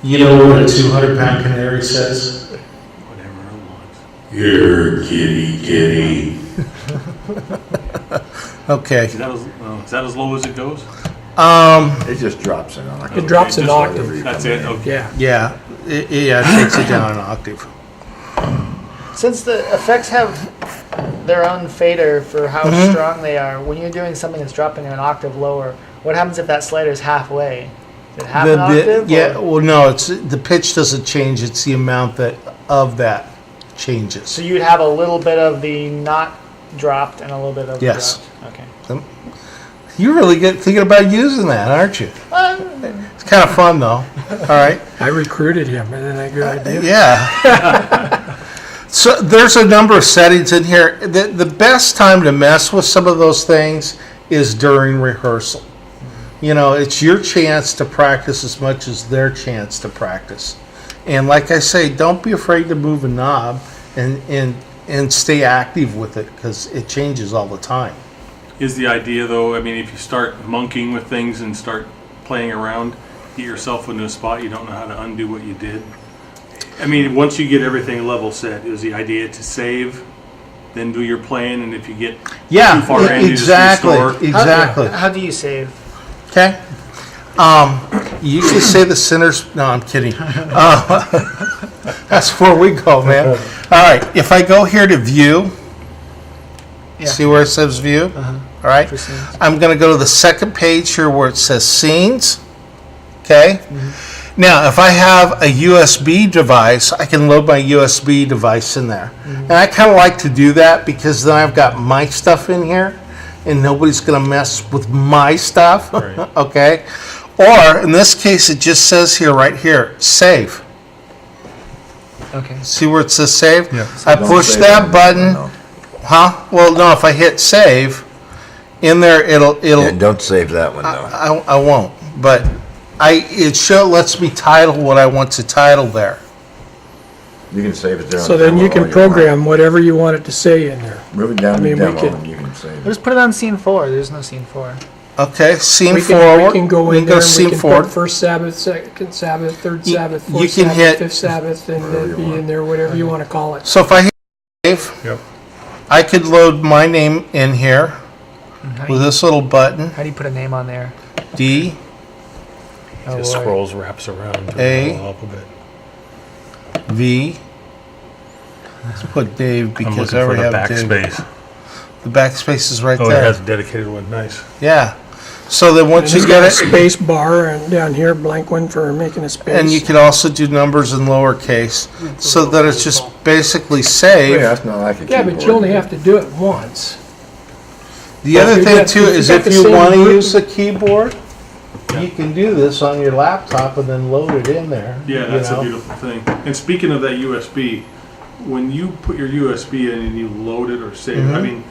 You know what a 200-pound canary says? Whatever it wants. Here, kitty, kitty. Okay. Is that as low as it goes? It just drops an octave. It drops an Just like- octave. That's it, okay. Yeah. Yeah, it takes it down an octave. Since the effects have their own fader for how strong they are, when you're doing something that's dropping an octave lower, what happens if that slider's halfway? Is it half an octave? Yeah, or- well, no, it's the pitch doesn't change. It's the amount that changes. So you'd have a little bit of the not dropped and a little bit of the Yes. dropped. Okay. You're really good thinking about using that, aren't you? It's kind of fun, though. All right. I recruited him. Isn't that a good idea? Yeah. So there's a number of settings in here. The best time to mess with some of those things is during rehearsal. You know, it's your chance to practice as much as their chance to practice. And like I say, don't be afraid to move a knob and stay active with it because it changes all the time. Is the idea though, I mean, if you start monkeying with things and start playing around, get yourself into a spot you don't know how to undo what you did. I mean, once you get everything level set, is the idea to save, then do your plan, and if you get Yeah, too far in, you just exactly, restore? exactly. How do you save? Okay. You usually say the sinner's. No, I'm kidding. That's where we go, man. All right. If I go here to view, Yeah. see where it says view. All right. For scenes. I'm going to go to the second page here where it says scenes. Okay. Now, if I have a USB device, I can load my USB device in there. And I kind of like to do that because then I've got my stuff in here and nobody's going to mess with my stuff. Right. Okay. Or in this case, it just says here, right here, save. Okay. See where it says save? Yeah. I Don't push save that it, button. no. Huh? Well, no, if I hit save, in there it'll Yeah, don't save that one though. I won't. But it lets me title what I want to title there. You can save it there. on So then demo you can all want. program whatever you want it to say in there. Move it down I to mean, we demo could- and you can save We'll it. just put it on scene 4. There's no scene 4. Okay, scene We forward. can go We in can there and scene we can forward. put first Sabbath, second Sabbath, third You- Sabbath, you fourth can Sabbath, hit- fifth Sabbath, and Whatever then you be want. in there, whatever you want to call it. So if I hit save, Yep. I could load my name in here with this little button, How do you put a name on there? D, Oh, Just boy. scrolls, wraps around to A. the whole alphabet. V. Let's put Dave I'm because looking I for already the have Dave. backspace. The backspace is right Oh, it there. has a dedicated one. Nice. Yeah. So then once And you it's got get a it, space bar and down here, blank one for making a space. and you can also do numbers in lowercase, so that it's just basically Yeah, save. that's not like a Yeah, but keyboard. you only have to do it once. The Well, other if you thing got- too if you is got if the you same want to group- use a keyboard, you can do this on your laptop and then load it in there. Yeah, you that's know? a beautiful thing. And speaking of that USB, when you put your USB in and you load it or save it, I mean,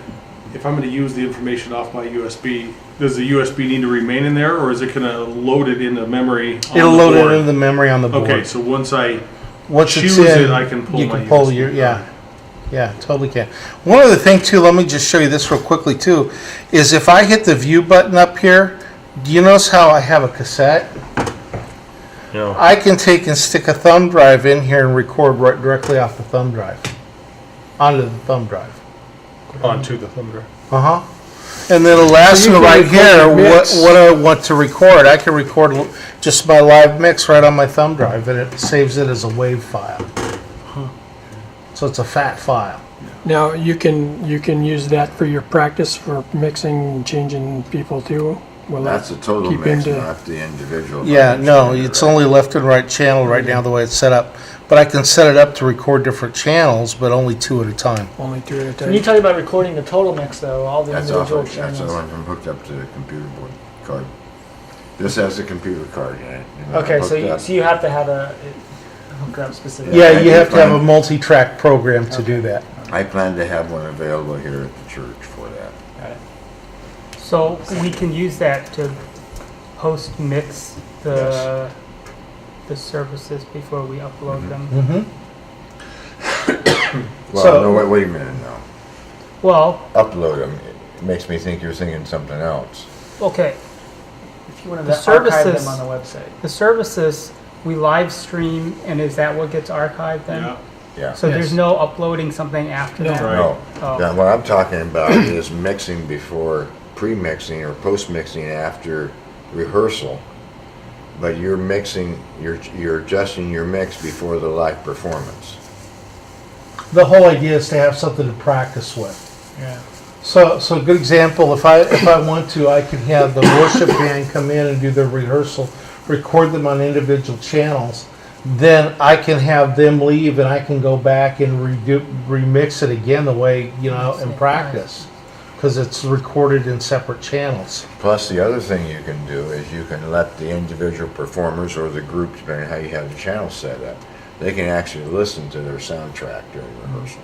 if I'm going to use the information off my USB, does the USB need to remain in there, or is it going to load it into memory on It'll the load board? it into the memory on the board. Okay, so once I Once it's choose in, it, I can pull you my can pull USB. your yeah, totally can. One other thing too, let me just show you this real quickly too, is if I hit the view button up here, do you notice how I have a cassette? Yeah. I can take and stick a thumb drive in here and record right directly off the thumb drive, onto the thumb drive. Onto the thumb drive. Uh-huh. And then it'll ask you me can right record here your what, mix. what I want to record. I can record just my live mix right on my thumb drive, and it saves it as a WAV file. So it's a fat file. Now, you can use that for your practice for mixing and changing people too? Will That's that a total keep mix, into- not the individual. Yeah, no, functions. it's only left and right channel right now the way it's set up. But I can set it up to record different channels, but only 2 at a time. Only 2 at a When you time? talk about recording the total mix, though, all the That's off, individual that's the channels. one I'm hooked up to the computer board card. This has the computer card in it. and I'm Okay, so hooked you, up. so you have to have it hooked up specifically. Yeah, I you can have to have a find- multi-track program to do that. I plan to have one available here at the church for that. So we can use that to post mix the services before we upload them. Mm-hmm. Well, So- no, wait a minute now. Well, Upload them. It makes me think you're thinking something else. okay, If you wanted The to archive services- them on the website. the services we live stream, and is that what gets archived then? Yeah. Yeah. So there's Yes. no uploading something after No. that? Right. No. Oh. Now, what I'm talking about is mixing before pre-mixing or post-mixing after rehearsal. But you're mixing, you're adjusting your mix before the live performance. The whole idea is to have something to practice with. Yeah. So a good example, if I want to, I can have the worship band come in and do their rehearsal, record them on individual channels. Then I can have them leave and I can go back and remix it again the way, in practice. Because it's recorded in separate channels. Plus, the other thing you can do is you can let the individual performers or the group, depending on how you have the channel set up, they can actually listen to their soundtrack during rehearsal.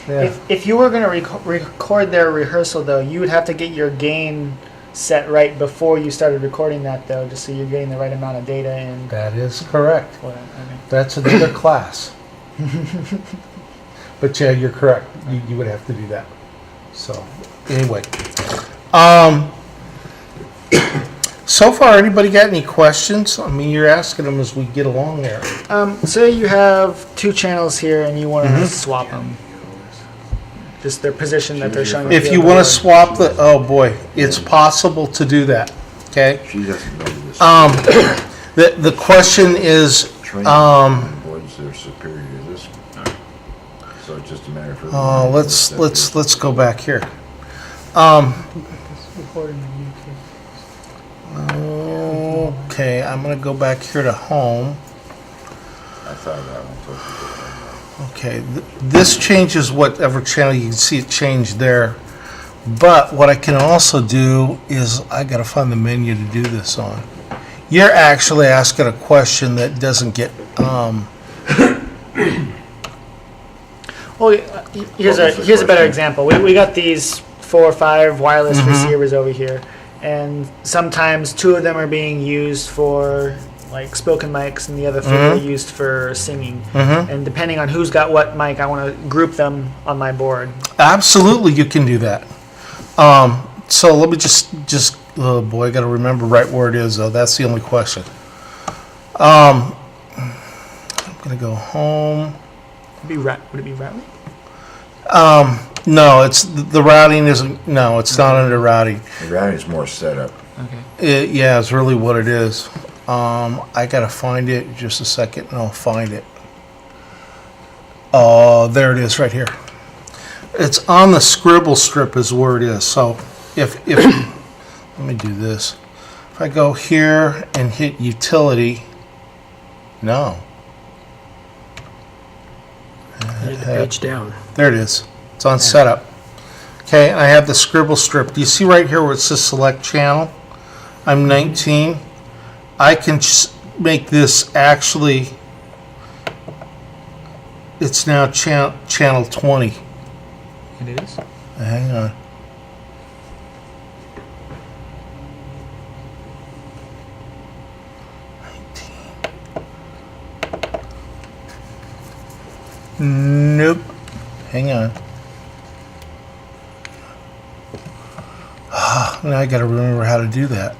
Yeah. If you were going to record their rehearsal, though, you would have to get your gain set right before you started recording that, though, just so you're getting the right amount of data in. That is correct. for it. Okay. That's another class. But yeah, you're correct. You would have to do that. So, anyway. So far, anybody got any questions? I mean, you're asking them as we get along there. Say you have two channels here and you want to swap them. Just their position that they're showing. If you want to swap oh boy, it's possible to do that, okay? She doesn't know this. The question is, Training boards, they're superior to this. So it's just a matter of. let's go back here. Recording on Okay, I'm gonna go back here to home. I thought that one. Okay, this changes whatever channel, you can see it changed there. But what I can also do is, I gotta find the menu to do this on. You're actually asking a question that doesn't get, Well, here's a better example. We got these 4 or 5 wireless receivers over here, and sometimes 2 of them are being used for like spoken mics, and the other 3 are used for singing. And depending on who's got what mic, I want to group them on my board. absolutely you can do that. So let me just, oh boy, I gotta remember right where it is though, that's the only question. I'm gonna go home. Would it be routing? No, it's, the routing isn't, no, it's not under routing. The routing's more setup. Okay. Yeah, it's really what it is. I gotta find it, just a second, and I'll find it. Oh, there it is, right here. It's on the scribble strip is where it is, so if let me do this. If I go here and hit utility, no. Need the page down. There it is. It's on setup. Okay, I have the scribble strip. Do you see right here where it says select channel? I'm 19. I can make this actually, it's now channel 20. It is. Hang on. Nope. Hang on. Now I gotta remember how to do that.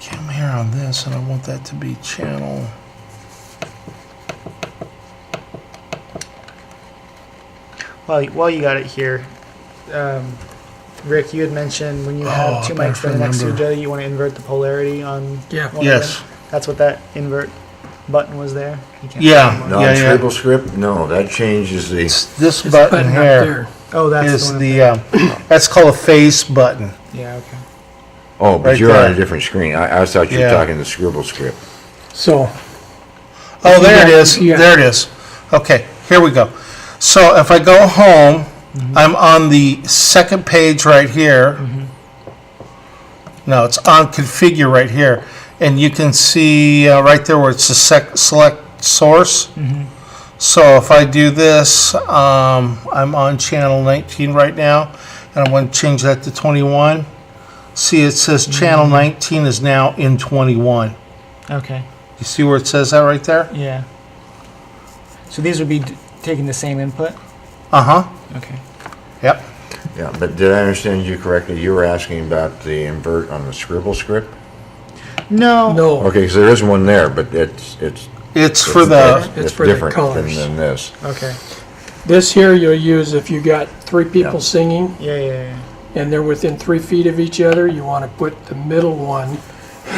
Okay, I'm here on this, and I want that to be channel. While you got it here, Rick, you had mentioned when you have 2 mics that are next to each other, you want to invert the polarity on. Yeah. one of Yes. them. That's what that invert button was there. You can't Yeah. find one. No, scribble script, no, that changes the. This This button button up here there. Oh, that's is the one. that's called a face button. Yeah. Okay. Oh, but Right you're on there. a different screen. I thought you were Yeah. talking the scribble script. So, Oh, there it is. Yeah. There it is. Okay, here we go. So if I go home, I'm on the second page right here. No, it's on configure right here. And you can see right there where it's the select source. So if I do this, I'm on channel 19 right now, and I want to change that to 21. See, it says channel 19 is now in 21. Okay. You see where it says that right there? Yeah. So these would be taking the same input. Uh-huh. Okay. Yep. Yeah, but did I understand you correctly? You were asking about the invert on the scribble script? No. no, Okay, so there is one there, but it's It's for the, It's for the different colors. than this. Okay. this here you'll use if you got 3 people singing Yeah. and they're within 3 feet of each other. You want to put the middle one,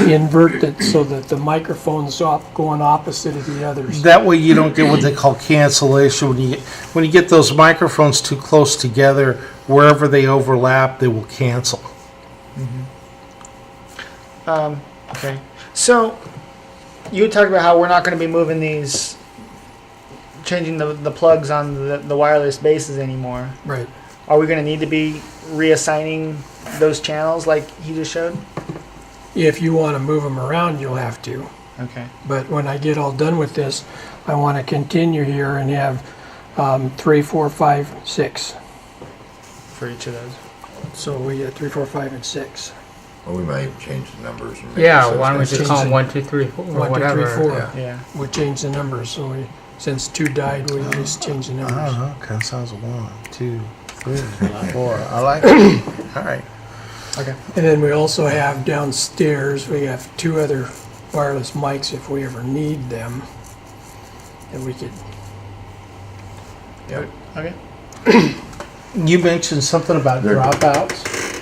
invert it so that the microphone's going opposite of the others. that way you don't get what they call cancellation. When you get those microphones too close together, wherever they overlap, they will cancel. Okay. So you talked about how we're not going to be moving these, changing the plugs on the wireless bases anymore. Right. Are we going to need to be reassigning those channels like he just showed? If you want to move them around, you'll have to. Okay. But when I get all done with this, I want to continue here and have 3, 4, 5, 6. For each of those. So we get 3, 4, 5, and 6. Well, we might change the numbers. And make Yeah, it so why don't we it's just Change call them it. 1, 2, 3, 4, or 1, 2, 3, whatever. 4. Yeah. Yeah. We change the numbers. Since 2 died, we just changed the I numbers. don't know. Kind of sounds 1, 2, 3, 4. I like it. All right. Okay. And then we also have downstairs, we have 2 other wireless mics if we ever need them. And we could, Okay. You mentioned something about They're- dropouts.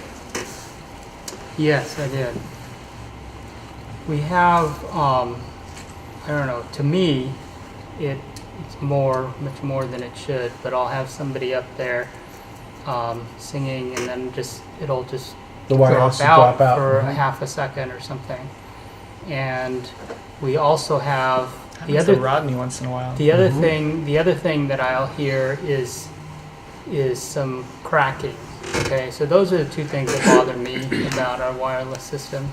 Yes, I did. We have, I don't know, to me, it's much more than it should, but I'll have somebody up there singing and then it'll just The wireless drop out dropout. for a half a second or something. And we also have the Happens to other Rodney once in a while. the other thing that I'll hear is some cracking. Okay, so those are the 2 things that bother me about our wireless system.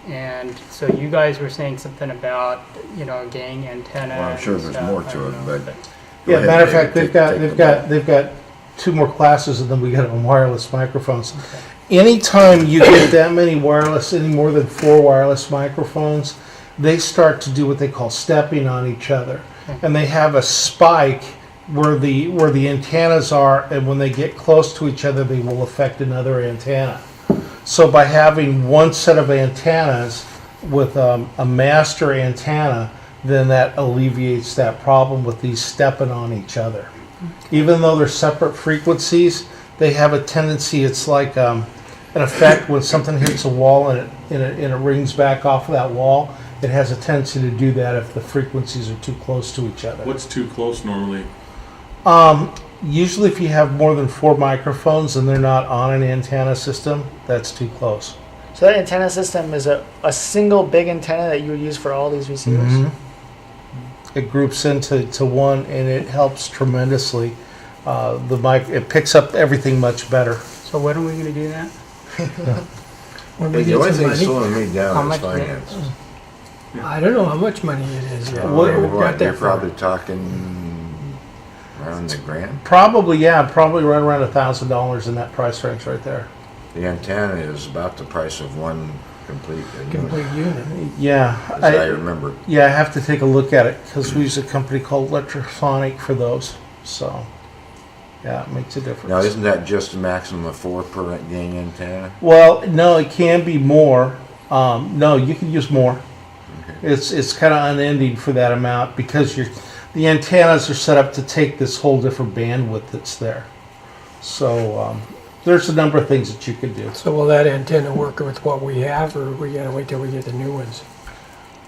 And so you guys were saying something about, a gang antenna. Well, I'm sure and there's stuff. more I to don't it, know, but. Yeah, Go matter of ahead, fact, David. they've got 2 more classes and then we got on wireless microphones. Anytime you get that many wireless, any more than 4 wireless microphones, they start to do what they call stepping on each other, and they have a spike where the antennas are, and when they get close to each other, they will affect another antenna. So by having one set of antennas with a master antenna, then that alleviates that problem with these stepping on each other. Even though they're separate frequencies, they have a tendency, it's like an effect when something hits a wall and it rings back off of that wall. It has a tendency to do that if the frequencies are too close to each other. What's too close normally? Usually if you have more than 4 microphones and they're not on an antenna system, that's too close. So that antenna system is a single big antenna that you would use for all these receivers? Mhm. It groups into one and it helps tremendously. The mic, it picks up everything much better. So when are we going to do that? when we The get only some thing money, slowing me How down is much is it? finance. I don't know how much money it is yet. What- We haven't got You're that far. probably talking around the grand. Probably right around $1,000 in that price range right there. The antenna is about the price of one complete unit, Complete unit. Yeah, as I remember. I have to take a look at it because we use a company called Electrosonic for those. So, yeah, it makes a difference. Now, isn't that just a maximum of 4 per gang antenna? Well, no, it can be more. No, you can use more. Okay. It's kind of unending for that amount because the antennas are set up to take this whole different bandwidth that's there. So there's a number of things that you could do. So will that antenna work with what we have, or we gotta wait till we get the new ones?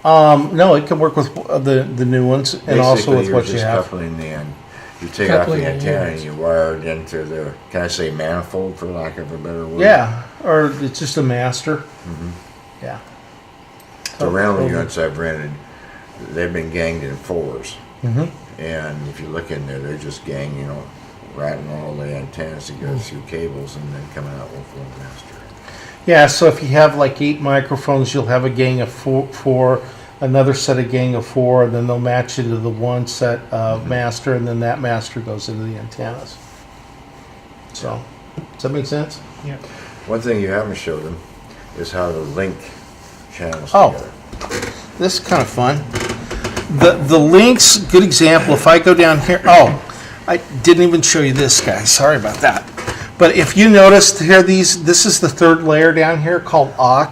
No, it can work with the new ones and also Basically, with you're what you just have. coupling the end. You take off Coupling the the antenna and units. you wire it into the, can I say manifold for lack of a better word? Yeah, or it's just a master. Mhm. Yeah. So rental units I've rented, they've been ganged in 4s. Mhm. And if you look in there, they're just gang, routing all the antennas to go through cables and then coming out with one master. Yeah, so if you have like 8 microphones, you'll have a gang of four, another set of gang of 4, and then they'll match into the one set of master, and then that master goes into the antennas. So, does that make sense? One thing you haven't showed them is how to link channels Oh. together. This is kind of fun. The links, good example, if I go down here, I didn't even show you this, guys, sorry about that. But if you notice here, this is the 3rd layer down here called aux.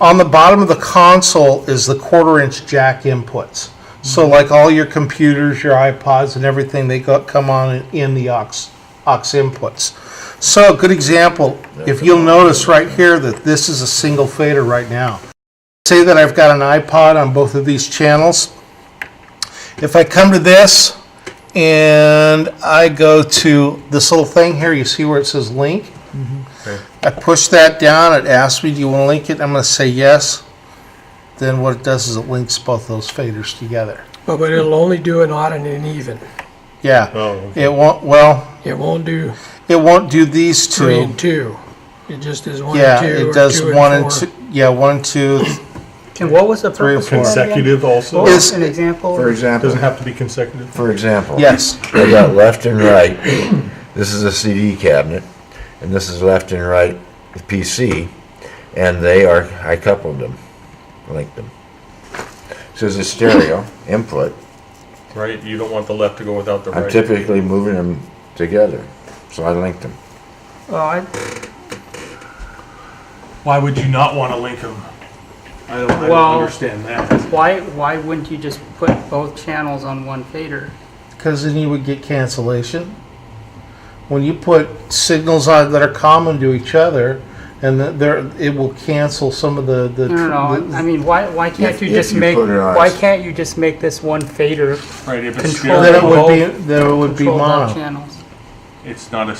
On the bottom of the console is the 1/4-inch jack inputs. So like all your computers, your iPods and everything, they come on in the aux inputs. So good example, if you'll notice right here that this is a single fader right now. Say that I've got an iPod on both of these channels. If I come to this and I go to this little thing here, you see where it says link? Okay. I push that down, it asks me, do you want to link it? I'm going to say yes. Then what it does is it links both those faders together. But it'll only do an odd and an even. Yeah, Oh, okay. it won't, It won't do it won't do these 3 two. and 2. It just is 1 Yeah, and 2. it or does 2 1 and 4. 2. Yeah, 1 and 2. And what was the 3 and purpose of 4. that again? Consecutive also? What was Is- an example? For example, Doesn't have to be consecutive. for example, Yes. I got left and right. This is a CD cabinet, and this is left and right PC, and I coupled them, linked them. So there's a stereo input, right? You don't want the left to go without the I'm right. typically moving them together, so I linked them. Well, Why would you not want to link them? I don't Well- understand that. why wouldn't you just put both channels on one fader? Because then you would get cancellation. When you put signals on that are common to each other, and it will cancel some of the. No. I mean, why can't If- you if just you make? put it on Why s- can't you just make this one fader? Right, if it's Control then stereo, it would be control both mono. channels. it's not a,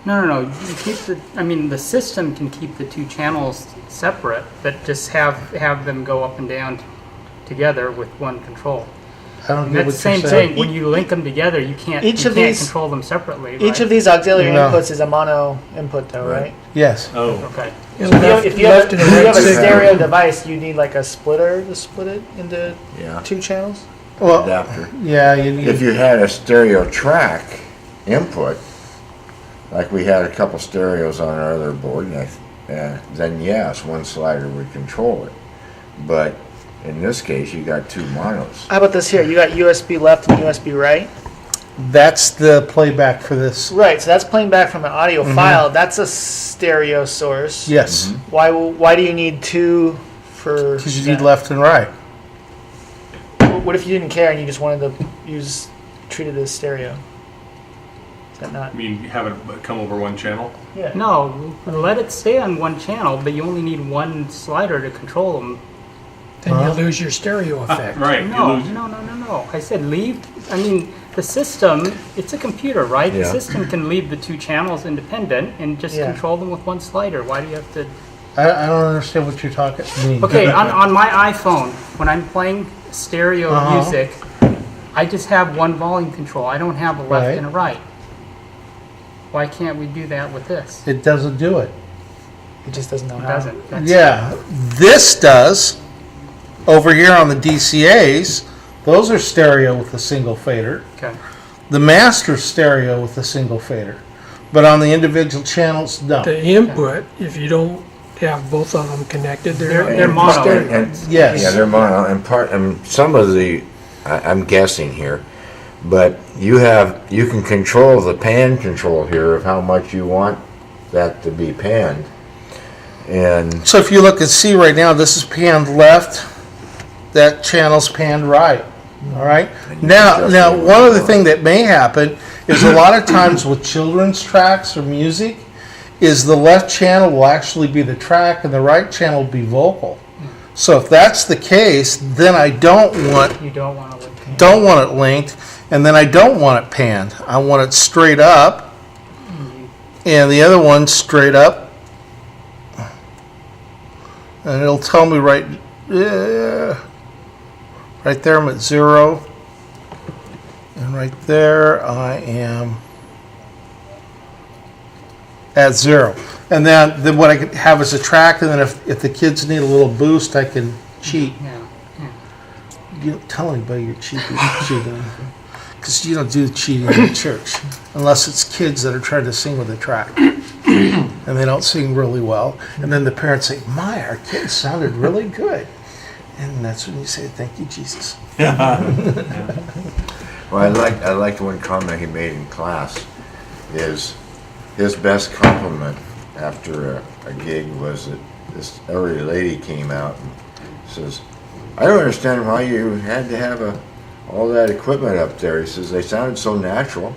No. You keep the. I mean, the system can keep the two channels separate, but just have them go up and down together with one control. I don't And get that's what the you're same saying. thing. When you link them together, you can't. Each you of can't these- control them separately. Each right? of these auxiliary No. inputs is a mono input, though, Right. right? Yes. oh, Okay. And So left- if you have, left a, and if you right have a signal. stereo device, you need like a splitter to split it into Yeah, two channels. Well, adapter. yeah, you If need. you had a stereo track input, like we had a couple stereos on our other board, then yes, one slider would control it. But in this case, you got two monos. How about this here? You got USB left and USB right. That's the playback for this. Right. So that's playing back from an audio file. That's a stereo source. Yes, Why do you need two for? because you need that? left and right. What if you didn't care and you just wanted to treat it as stereo? Is that not? I mean, have it come over one channel? Yeah. No, let it stay on one channel, but you only need one slider to control them. Then you lose your stereo effect. Right, No, you lose, no. I said leave. I mean, the system. It's a computer, right? The Yeah. system can leave the two channels independent and just Yeah. control them with one slider. Why do you have to? I don't understand what you're talking. mean. Okay, on my iPhone, when I'm playing stereo Uh-huh. music, I just have one volume control. I don't have a left Right. and a right. Why can't we do that with this? It doesn't do it. It just doesn't know It how. doesn't. That's Yeah, this does. Over here on the DCAs, those are stereo with a single fader. Okay. The master's stereo with a single fader. But on the individual channels, no. The input, if you don't have both of them connected, They're mono. stereo. And- Yes. Yeah, they're mono, and some of the, I'm guessing here, but you can control the pan control here of how much you want that to be panned. And, So if you look and see right now, this is panned left, that channel's panned right. All right. Now, one other thing that may happen is a lot of times with children's tracks or music, is the left channel will actually be the track and the right channel will be vocal. So if that's the case, then I don't want You don't want to link them. it linked, and then I don't want it panned. I want it straight up, and the other one straight up, and it'll tell me right there I'm at 0, and right there I am at 0. And then what I could have is a track, and then if the kids need a little boost, I can cheat. Yeah. You don't tell anybody you're cheating, because you don't do cheating in church unless it's kids that are trying to sing with a track and they don't sing really well, and then the parents say, "My, our kid sounded really good," and that's when you say, "Thank you, Jesus." well, I liked one comment he made in class, is his best compliment after a gig was that this elderly lady came out and says, "I don't understand why you had to have all that equipment up there." He says, "They sounded so natural.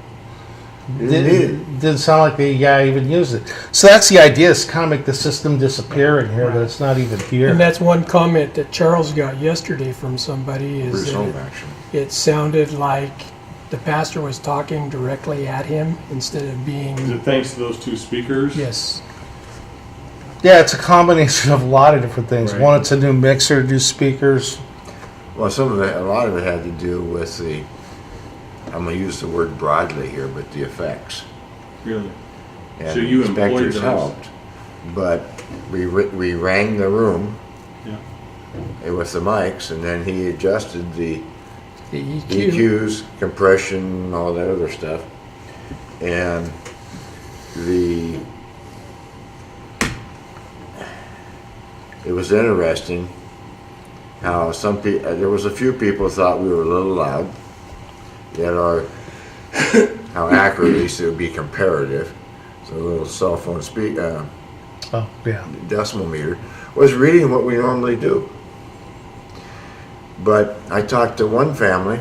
You didn't need it." Didn't sound like the guy even used it. So that's the idea, is kind of make the system disappear in here, that it's not even here. And that's one comment that Charles got yesterday from somebody, is Bruce Home, that actually. it sounded like the pastor was talking directly at him instead of is being, it thanks to those two speakers? yes. Yeah, it's a combination of a lot of different things. Right. One, it's a new mixer, new speakers. Well, a lot of it had to do with I'm going to use the word broadly here, but the effects. Really? And So you employed inspectors those? helped, but we rang the room with the mics, and then he adjusted the The EQ. EQs, compression, all that other stuff. And it was interesting how there was a few people thought we were a little loud. that are, how accurate, at least it would be comparative. So a little cell phone Oh, yeah. decimal meter, was reading what we normally do. But I talked to one family,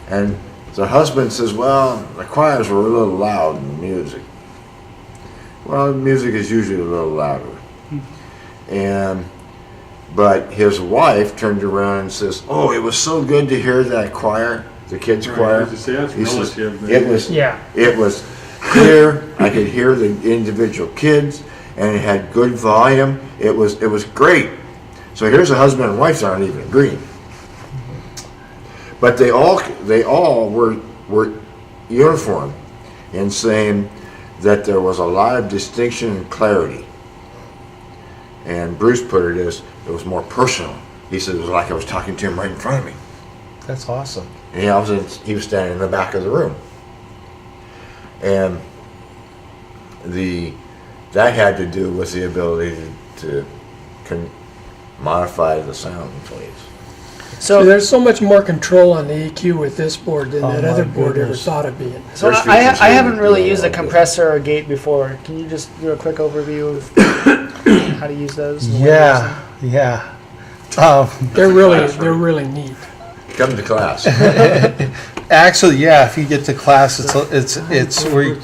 and the husband says, well, the choirs were a little loud in the music. Well, music is usually a little louder. But his wife turned around and says, oh, it was so good to hear that choir, the kids' choir. Just say that's He says, relative. it was clear. I could hear the individual kids, and it had good volume. It was great. So here's a husband and wife that aren't even agreeing. But they all were uniform in saying that there was a lot of distinction and clarity. And Bruce put it as, it was more personal. He said it was like I was talking to him right in front of me. That's awesome. And he was standing in the back of the room. And that had to do with the ability to modify the sound plays. So there's so much more control on the EQ with this board than Oh that my other board ever goodness. thought of being. So There's I features haven't here really that used a do a lot of compressor or gate before. Can you just do a quick overview of how to use those? and when to use them? Yeah, yeah. They're really neat. Come to class. Actually, yeah, if you get to class, it's where you,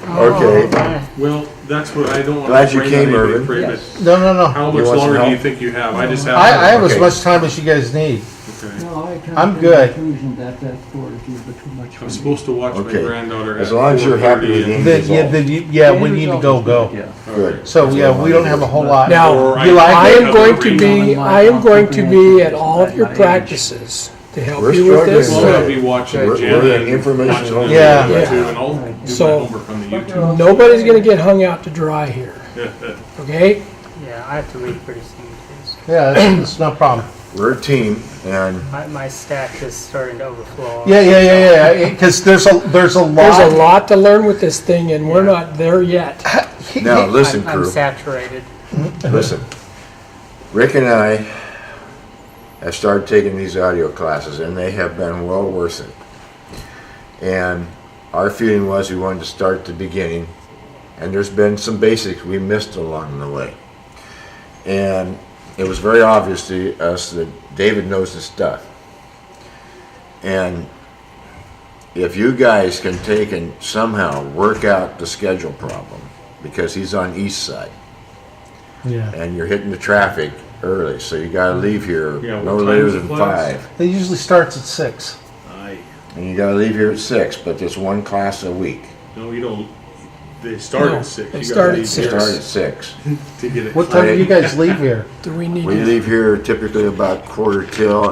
Okay. Well, that's what I don't want Glad to you bring came, anybody Irvin. afraid, Yes. but no. how You much want some longer do you help? think you have? I just have. I have as Okay. much time as you guys need. Okay. No, I come I'm to good. the conclusion that that board is a little bit too much for I'm me. supposed to watch my Okay. granddaughter As at long as you're happy 4:30 with the and- Then we need to go. Yeah. Good. So yeah, we don't have a whole lot. Now, Or You like I it? am going to be at all of your practices to help We're you with this. struggling Well, I'll be watching We're Jenna in and information watching only. Yeah. YouTube Yeah. too, and I'll do my So- homework on the YouTube. Nobody's gonna get hung out to dry here, okay? Yeah, I have to leave pretty soon because Yeah, it's no problem. We're a team, and my stack is starting to overflow. Yeah. Because there's a There's a lot. lot to learn with this thing, and we're not there yet. now listen, I'm crew. saturated. Listen. Rick and I have started taking these audio classes, and they have been well worth it. And our feeling was we wanted to start at the beginning, and there's been some basics we missed along the way. And it was very obvious to us that David knows his stuff. And if you guys can take and somehow work out the schedule problem, because he's on east side, Yeah. and you're hitting the traffic early, so you gotta leave here Yeah, no what later time's than the class? 5. It usually starts at 6. And you gotta leave here at 6, but there's one class a week. No, you don't. They start No, at 6. they You start gotta at leave 6. here Start at 6. to get it. What time do you guys leave here? Do we need We to? leave here typically about 4:45,